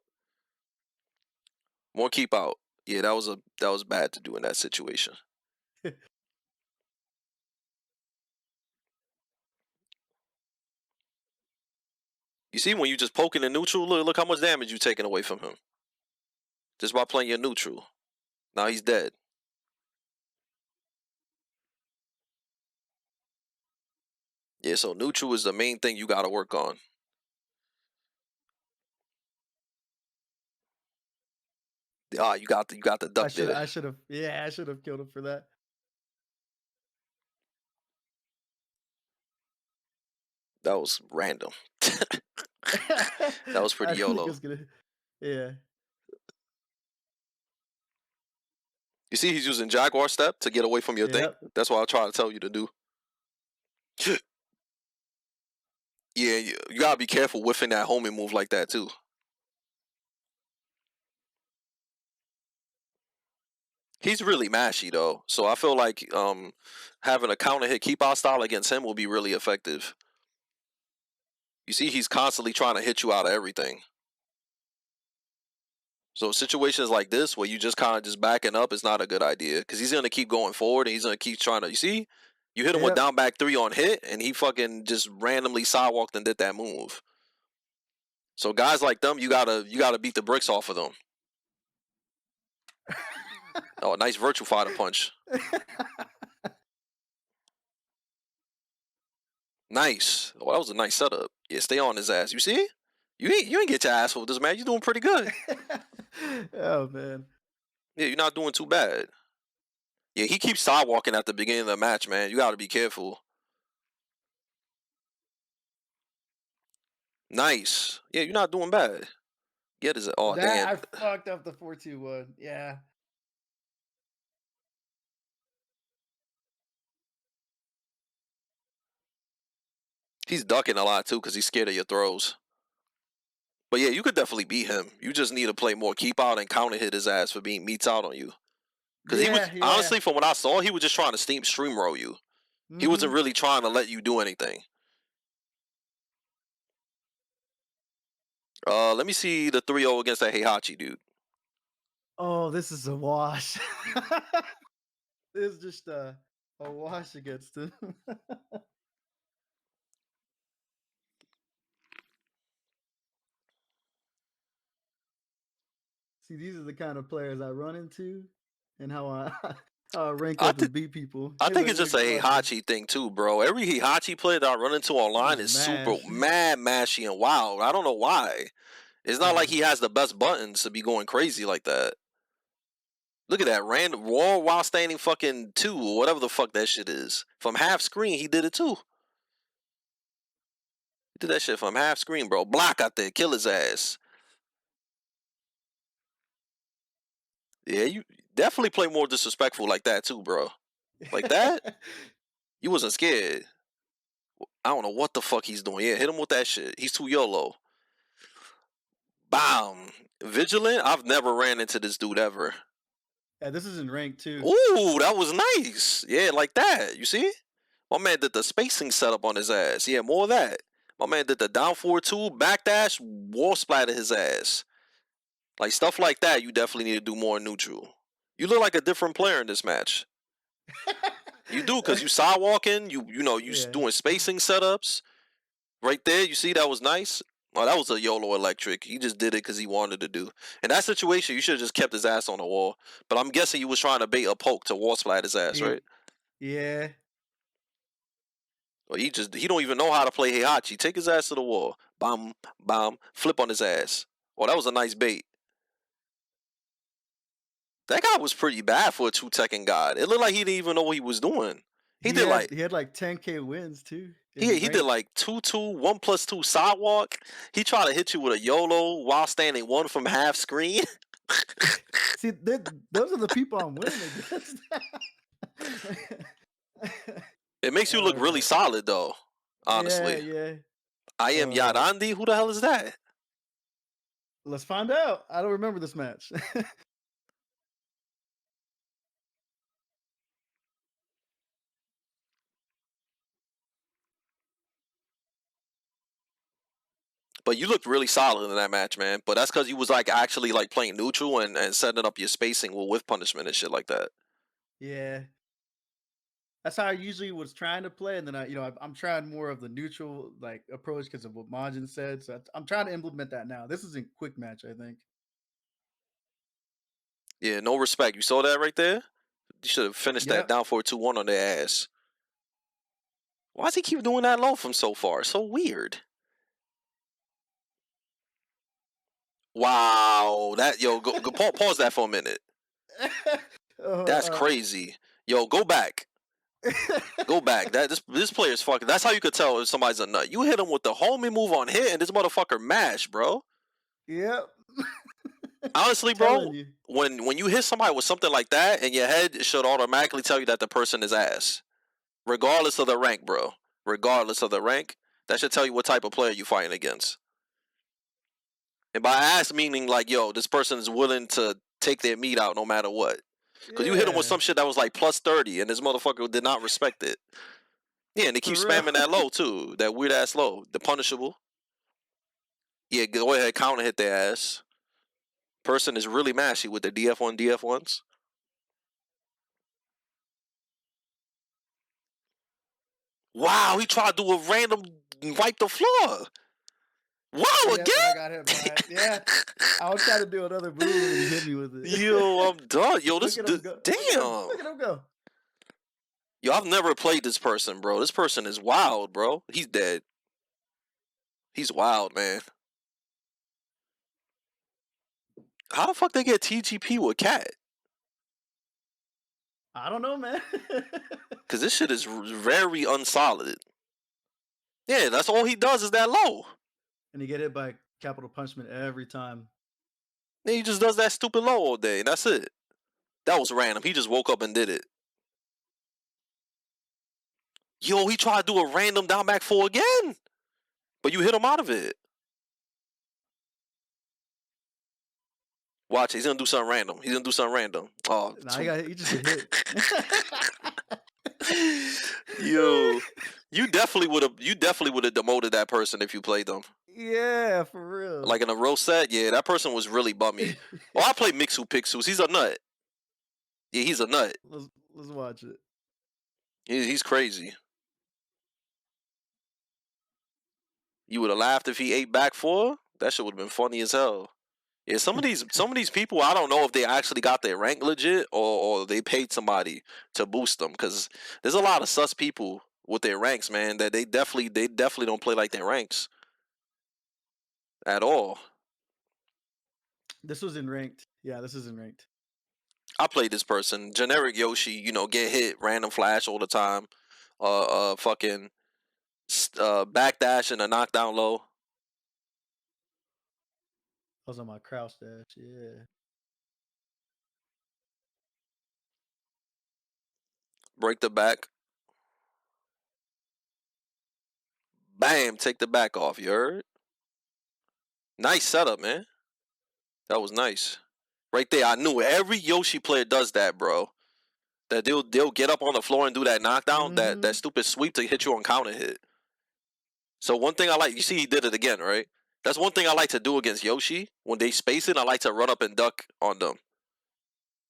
More keep out. Yeah, that was bad to do in that situation. You see, when you just poking in neutral, look how much damage you taking away from him. Just by playing your neutral. Now he's dead. Yeah, so neutral is the main thing you got to work on. You got the duck there. I should have killed him for that. That was random. That was pretty I think YOLO. it's gonna, yeah. You see, he's using Jaguar Step to get away from your thing. Yep. That's what I try to tell you to do. Yeah, you gotta be careful whiffing that homing move like that too. He's really mashy though, so I feel like having a counter hit keep out style against him will be really effective. You see, he's constantly trying to hit you out of everything. So situations like this where you just kind of just backing up is not a good idea because he's gonna keep going forward and he's gonna keep trying to. You see, you hit him with Yep. down back 3 on hit and he fucking just randomly sidewalked and did that move. So guys like them, you gotta beat the bricks off of them. Oh, nice virtual fighter punch. Nice. Oh, that was a nice setup. Yeah, stay on his ass. You see? You ain't get your ass with this, man. You're doing pretty good. Oh man. Yeah, you're not doing too bad. Yeah, he keeps sidewalking at the beginning of the match, man. You gotta be careful. Nice. Yeah, you're not doing bad. Get his. Oh, That I damn. fucked up the 4-2-1. Yeah. He's ducking a lot, too, because he's scared of your throws. But yeah, you could definitely beat him. You just need to play more keep out and counter hit his ass for being meets out on you. Because he was, Yeah. honestly, from what I saw, he was just trying to stream roll you. He wasn't Mhm. really trying to let you do anything. Let me see the 3-0 against that Heihachi dude. Oh, this is a wash. This is just a wash against him. See, these are the kind of players I run into, and how I how I rank I up and think beat people. I It think it's just a looks funny. Heihachi thing too, bro. Every Heihachi player that I run into online Just is super mash. mad, mashy, and wild. I don't know why. It's not like Yeah. he has the best buttons to be going crazy like that. Look at that random raw while standing fucking 2 or whatever the fuck that shit is. From half screen, he did it too. He did that shit from half screen, bro. Block out there, kill his ass. Yeah, you definitely play more disrespectful like that too, bro. Like that, you wasn't scared. I don't know what the fuck he's doing. Yeah, hit him with that shit. He's too YOLO. Bam. Vigilant? I've never ran into this dude ever. Yeah, this is in rank too. Ooh, that was nice. Yeah, like that. You see? My man did the spacing setup on his ass. Yeah, more of that. My man did the down 4-2, backdash, wall splatter his ass. Like stuff like that, you definitely need to do more neutral. You look like a different player in this match. You do, because you sidewalking, you Yeah. doing spacing setups. Right there, you see that was nice. Oh, that was a YOLO electric. He just did it because he wanted to do. In that situation, you should have just kept his ass on the wall. But I'm guessing he was trying to bait a poke to wall splat his ass, Yeah. right? Yeah. Well, he don't even know how to play Heihachi. Take his ass to the wall. Bam, bam, flip on his ass. Oh, that was a nice bait. That guy was pretty bad for a 2 Tekken god. It looked like he didn't even know what he was doing. He did like He had like 10K wins too in he did rank. like 2-2, 1+2 sidewalk. He tried to hit you with a YOLO while standing 1 from half screen. See, those are the people I'm winning against. It makes you look All really right. solid though. Yeah, Honestly. yeah. I am Yarandi. Who the hell is that? Let's find out. I don't remember this match. But you looked really solid in that match, man. But that's because you was like actually like playing neutral and setting up your spacing with punishment and shit like that. Yeah. That's how I usually was trying to play, and then I'm trying more of the neutral like approach because of what Majin said. So I'm trying to implement that now. This is a quick match, I think. Yeah, no respect. You saw that right there? You should have finished that Yep. down 4-2-1 on their ass. Why does he keep doing that low from so far? It's so weird. Wow. Go pause that for a minute. That's uh, crazy. Yo, go back. Go back. This player's fucking. That's how you could tell if somebody's a nut. You hit him with the homie move on hit, and this motherfucker mash, bro. Yep. Honestly, bro, Telling you. when you hit somebody with something like that in your head, it should automatically tell you that the person is ass, regardless of the rank, bro. Regardless of the rank, that should tell you what type of player you fighting against. And by ass meaning like, yo, this person is willing to take their meat out no matter what. Because you hit him with Yeah. some shit that was like plus 30, and this motherfucker did not respect it. Yeah, and they keep For real. spamming that low too, that weird ass low, the punishable. Yeah, go ahead, counter hit their ass. Person is really mashy with the DF1, DF1s. Wow, he tried to do a random wipe the floor. Wow, Yep, again? and I got hit by it. Yeah. I was trying to do another move and he hit me with it. Yo, I'm done. Yo, this Look at him go. damn. Look at him go. Yo, I've never played this person, bro. This person is wild, bro. He's dead. He's wild, man. How the fuck they get TGP with Cat? I don't know, man. Because this shit is very unsolid. Yeah, that's all he does is that low. And he get hit by capital punishment every time. Then he just does that stupid low all day, and that's it. That was random. He just woke up and did it. Yo, he tried to do a random down back 4 again. But you hit him out of it. Watch, he's gonna do something random. He's gonna do something random. Oh, Nah, he just get hit. yo, you definitely would have demoted that person if you played them. Yeah, for real. Like in a row set, yeah, that person was really bummy. Oh, I play Mixu Pixus. He's a nut. Yeah, he's a nut. Let's watch it. He's crazy. You would have laughed if he ate back 4. That shit would have been funny as hell. Yeah, some of these people, I don't know if they actually got their rank legit or they paid somebody to boost them, because there's a lot of sus people with their ranks, man, that they definitely don't play like their ranks at all. This was in ranked. Yeah, this is in ranked. I played this person, generic Yoshi, get hit, random flash all the time, fucking backdash and a knockdown low. I was on my crouch dash. Yeah. Break the back. Bam, take the back off, you heard? Nice setup, man. That was nice. Right there, I knew it. Every Yoshi player does that, bro. That they'll get up on the floor and do that knockdown, that stupid sweep to hit you on counter hit. So one thing I like, you see he did it again, right? That's one thing I like to do against Yoshi. When they space it, I like to run up and duck on them.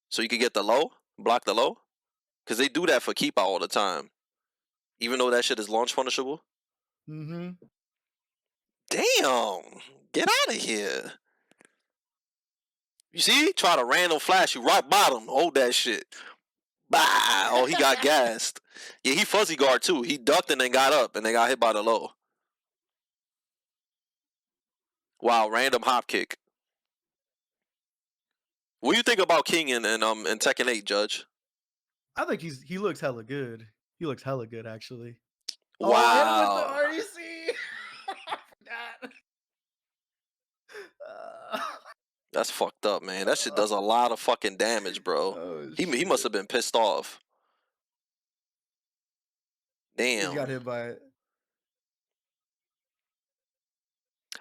So you can get the low, block the low. Because they do that for keep out all the time. Even though that shit is launch punishable. Mm-hmm. Damn. Get out of here. You see? Try to random flash you right bottom. Hold that shit. Bah! Oh, he got gassed. Yeah, he fuzzy guard too. He ducked and then got up and then got hit by the low. Wow, random hop kick. What do you think about King in Tekken 8, Judge? I think he looks hella good. He looks hella good, actually. Wow. Oh, hit him with the REC. I forgot. That's fucked up, man. That shit does a lot of fucking damage, bro. Oh, he must have been pissed off. Damn. He got hit by it.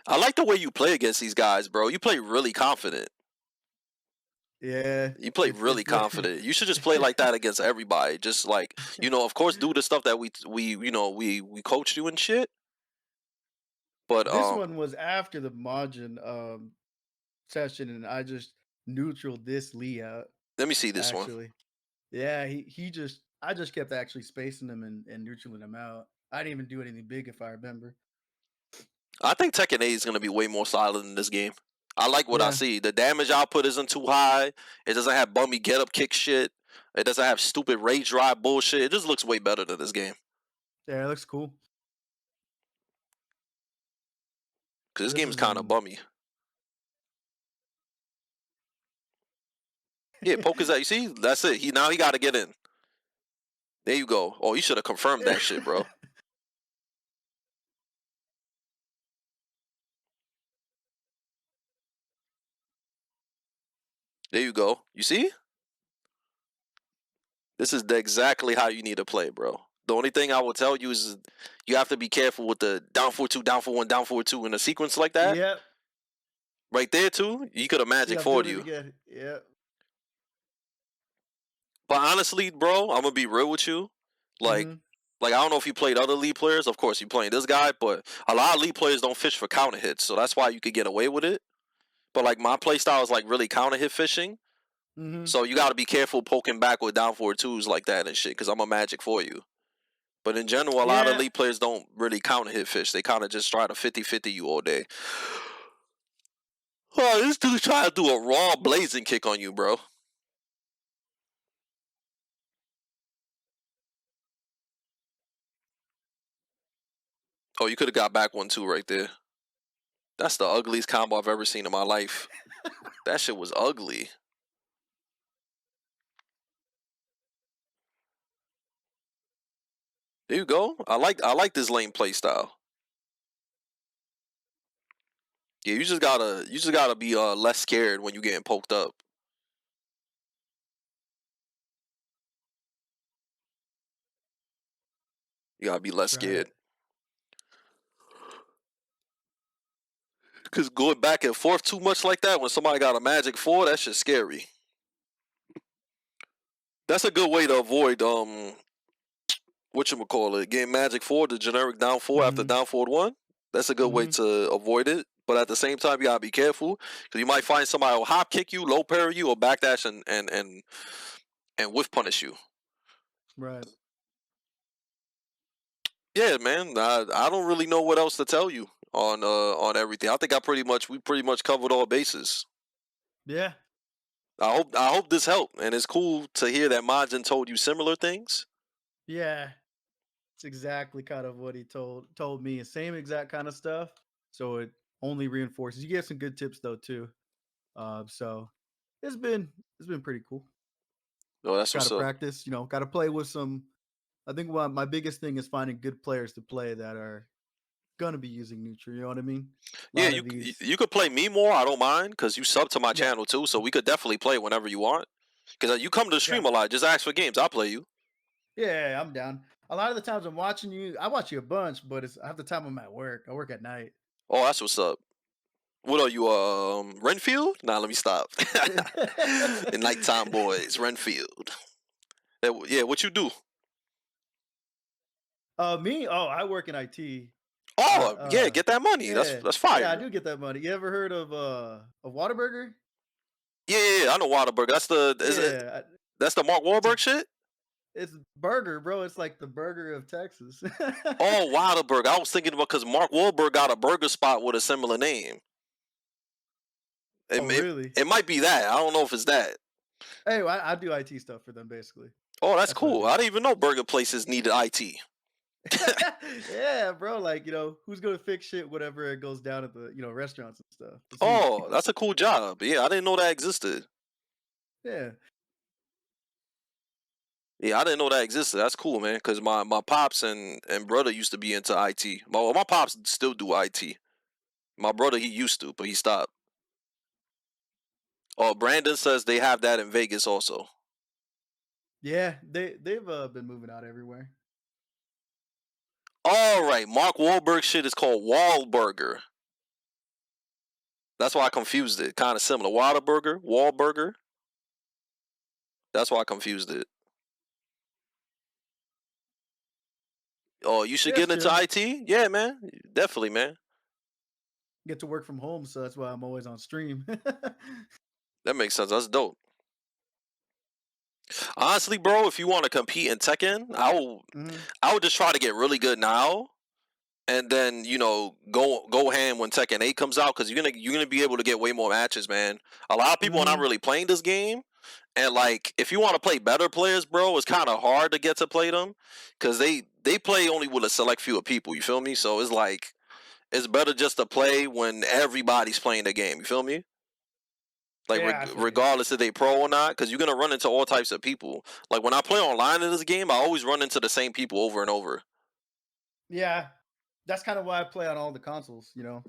I like the way you play against these guys, bro. You play really confident. Yeah. You play really confident. You should just play like that against everybody. Just like, of course, do the stuff that we coached you and shit. But this one was after the Majin session, and I just neutraled this Lee out. Let me see this one. Yeah, I just kept actually spacing him and neutraling him out. I didn't even do anything big, if I remember. I think Tekken 8 is going to be way more solid in this game. I like what I see. The damage output isn't too high. It doesn't have bummy get up kick shit. It doesn't have stupid rage drive bullshit. It just looks way better than this game. Yeah, it looks cool. Because this game's kind of bummy. Yeah, poke his out. You see? That's it. Now he got to get in. There you go. Oh, you should have confirmed that shit, bro. There you go. You see? This is exactly how you need to play, bro. The only thing I will tell you is you have to be careful with the down 4-2, down 4-1, down 4-2 in a sequence like that. Yep. Right there, too. You could have magic forward you. Yeah. But honestly, bro, I'm going to be real with you. Like, I don't know if you played other League players. Of course, you playing this guy. But a lot of League players don't fish for counter hits. So that's why you could get away with it. But like my play style is like really counter hit fishing. Mm-hmm. So you got to be careful poking back with down forward twos like that and shit, because I'm a magic for you. But in general, a lot of Yeah. elite players don't really counter hit fish. They kind of just try to 50-50 you all day. Oh, this dude trying to do a raw blazing kick on you, bro. Oh, you could have got back one too right there. That's the ugliest combo I've ever seen in my life. That shit was ugly. There you go. I like this lane play style. Yeah, you just gotta be less scared when you getting poked up. You gotta be less Right. scared. Cause going back and forth too much like that when somebody got a magic 4, that shit's scary. That's a good way to avoid whatchamacallit, getting magic 4, the generic down 4 after Mm-hmm. down forward 1. That's a good way Mm-hmm. to avoid it. But at the same time, you gotta be careful because you might find somebody will hop kick you, low parry you, or backdash and whiff punish you. Right. Yeah, man. I don't really know what else to tell you on everything. I think we pretty much covered all bases. Yeah. I hope this helped, and it's cool to hear that Majin told you similar things. Yeah. It's exactly kind of what he told me. Same exact kind of stuff. So it only reinforces. You get some good tips though too. So it's been it's been pretty cool. No, that's Got to what's up. practice. Got to play with some. I think my biggest thing is finding good players to play that are gonna be using neutral. You know what I mean? A Yeah, lot of these. you could play me more. I don't mind because you sub to my Yeah. channel too, so we could definitely play whenever you want. Because you come to the Yeah. stream a lot. Just ask for games. I'll play you. Yeah. I'm down. A lot of the times I'm watching you. I watch you a bunch, but it's half the time I'm at work. I work at night. Oh, that's what's up. What are you, Renfield? Nah, let me stop. The nighttime boys, Renfield. Yeah, what you do? Me? Oh, I work in IT. Oh, yeah, get that money. Yeah, That's yeah, I fire. do get that money. You ever heard of Whataburger? Yeah, I know Waterburg. Yeah, That's the Mark it's a Wahlberg shit? it's burger, bro. It's like the burger of Texas. Oh, Waterburg. I was thinking about because Mark Wahlberg got a burger spot with a similar name. It, Oh, it, really? it might be that. I don't know if it's that. Hey, I do IT stuff for them, basically. Oh, that's That's what I cool. do. I didn't even know burger places needed IT. Yeah, bro. Like, who's gonna fix shit whatever it goes down at the restaurants and stuff? It's me. Oh, that's a cool job. Yeah, I didn't know that existed. Yeah. Yeah, I didn't know that existed. That's cool, man. Because my pops and brother used to be into IT. My pops still do IT. My brother, he used to, but he stopped. Oh, Brandon says they have that in Vegas also. Yeah, they've been moving out everywhere. All right, Mark Wahlberg shit is called Wahlburger. That's why I confused it. Kind of similar. Whataburger, Wahlburger. That's why I confused it. Oh, you should Yeah, get it's into chill. IT? Yeah, man. Definitely, man. Get to work from home, so that's why I'm always on stream. That makes sense. That's dope. Honestly, bro, if you want to compete in Tekken, Hmm. I would just try to get really good now, and then go ham when Tekken 8 comes out because you're gonna be able to get way more matches, man. A lot of people are not Hmm. really playing this game, and like if you want to play better players, bro, it's kind of hard to get to play them because they play only with a select few of people. You feel me? So it's like it's better just to play when everybody's playing the game. You feel me? Like Yeah, I feel you. regardless if they pro or not, because you're gonna run into all types of people. Like when I play online in this game, I always run into the same people over and over. Yeah, that's kind of why I play on all the consoles. You know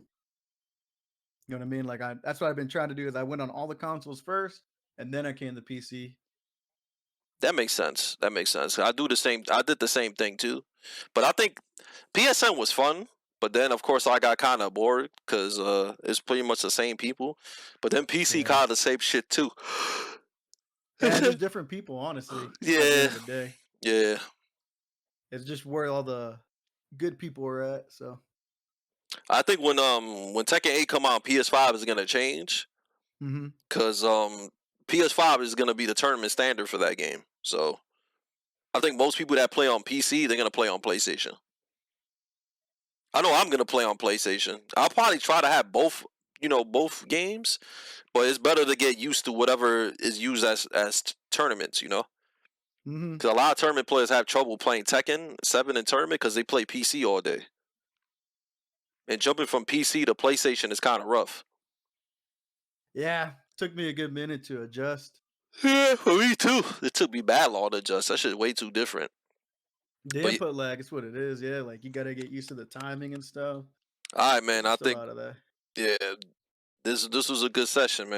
what I mean? Like that's what I've been trying to do is I went on all the consoles first, and then I came to PC. That makes sense. That makes sense. I do the same. I did the same thing too, but I think PSN was fun. But then, of course, I got kind of bored because it's pretty much the same people. But then PC Yeah, kind of the same shit too. yeah, just different people. Honestly, at the end Yeah, of the day, yeah. it's just where all the good people are at. So I think when Tekken 8 come out, PS5 is gonna change. Mm-hmm. because PS5 is gonna be the tournament standard for that game. So I think most people that play on PC, they're gonna play on PlayStation. I know I'm gonna play on PlayStation. I'll probably try to have both, both games, but it's better to get used to whatever is used as tournaments, Mm-hmm. because a lot of tournament players have trouble playing Tekken 7 in tournament because they play PC all day, and jumping from PC to PlayStation is kind of rough. Yeah, took me a good minute to adjust. Yeah, for me too. It took me bad long to adjust. That shit way too different. The But input lag is what it is. Yeah, like you gotta get used to the timing and stuff. all right, man. I Just a think lot of that. yeah, this was a good session, man.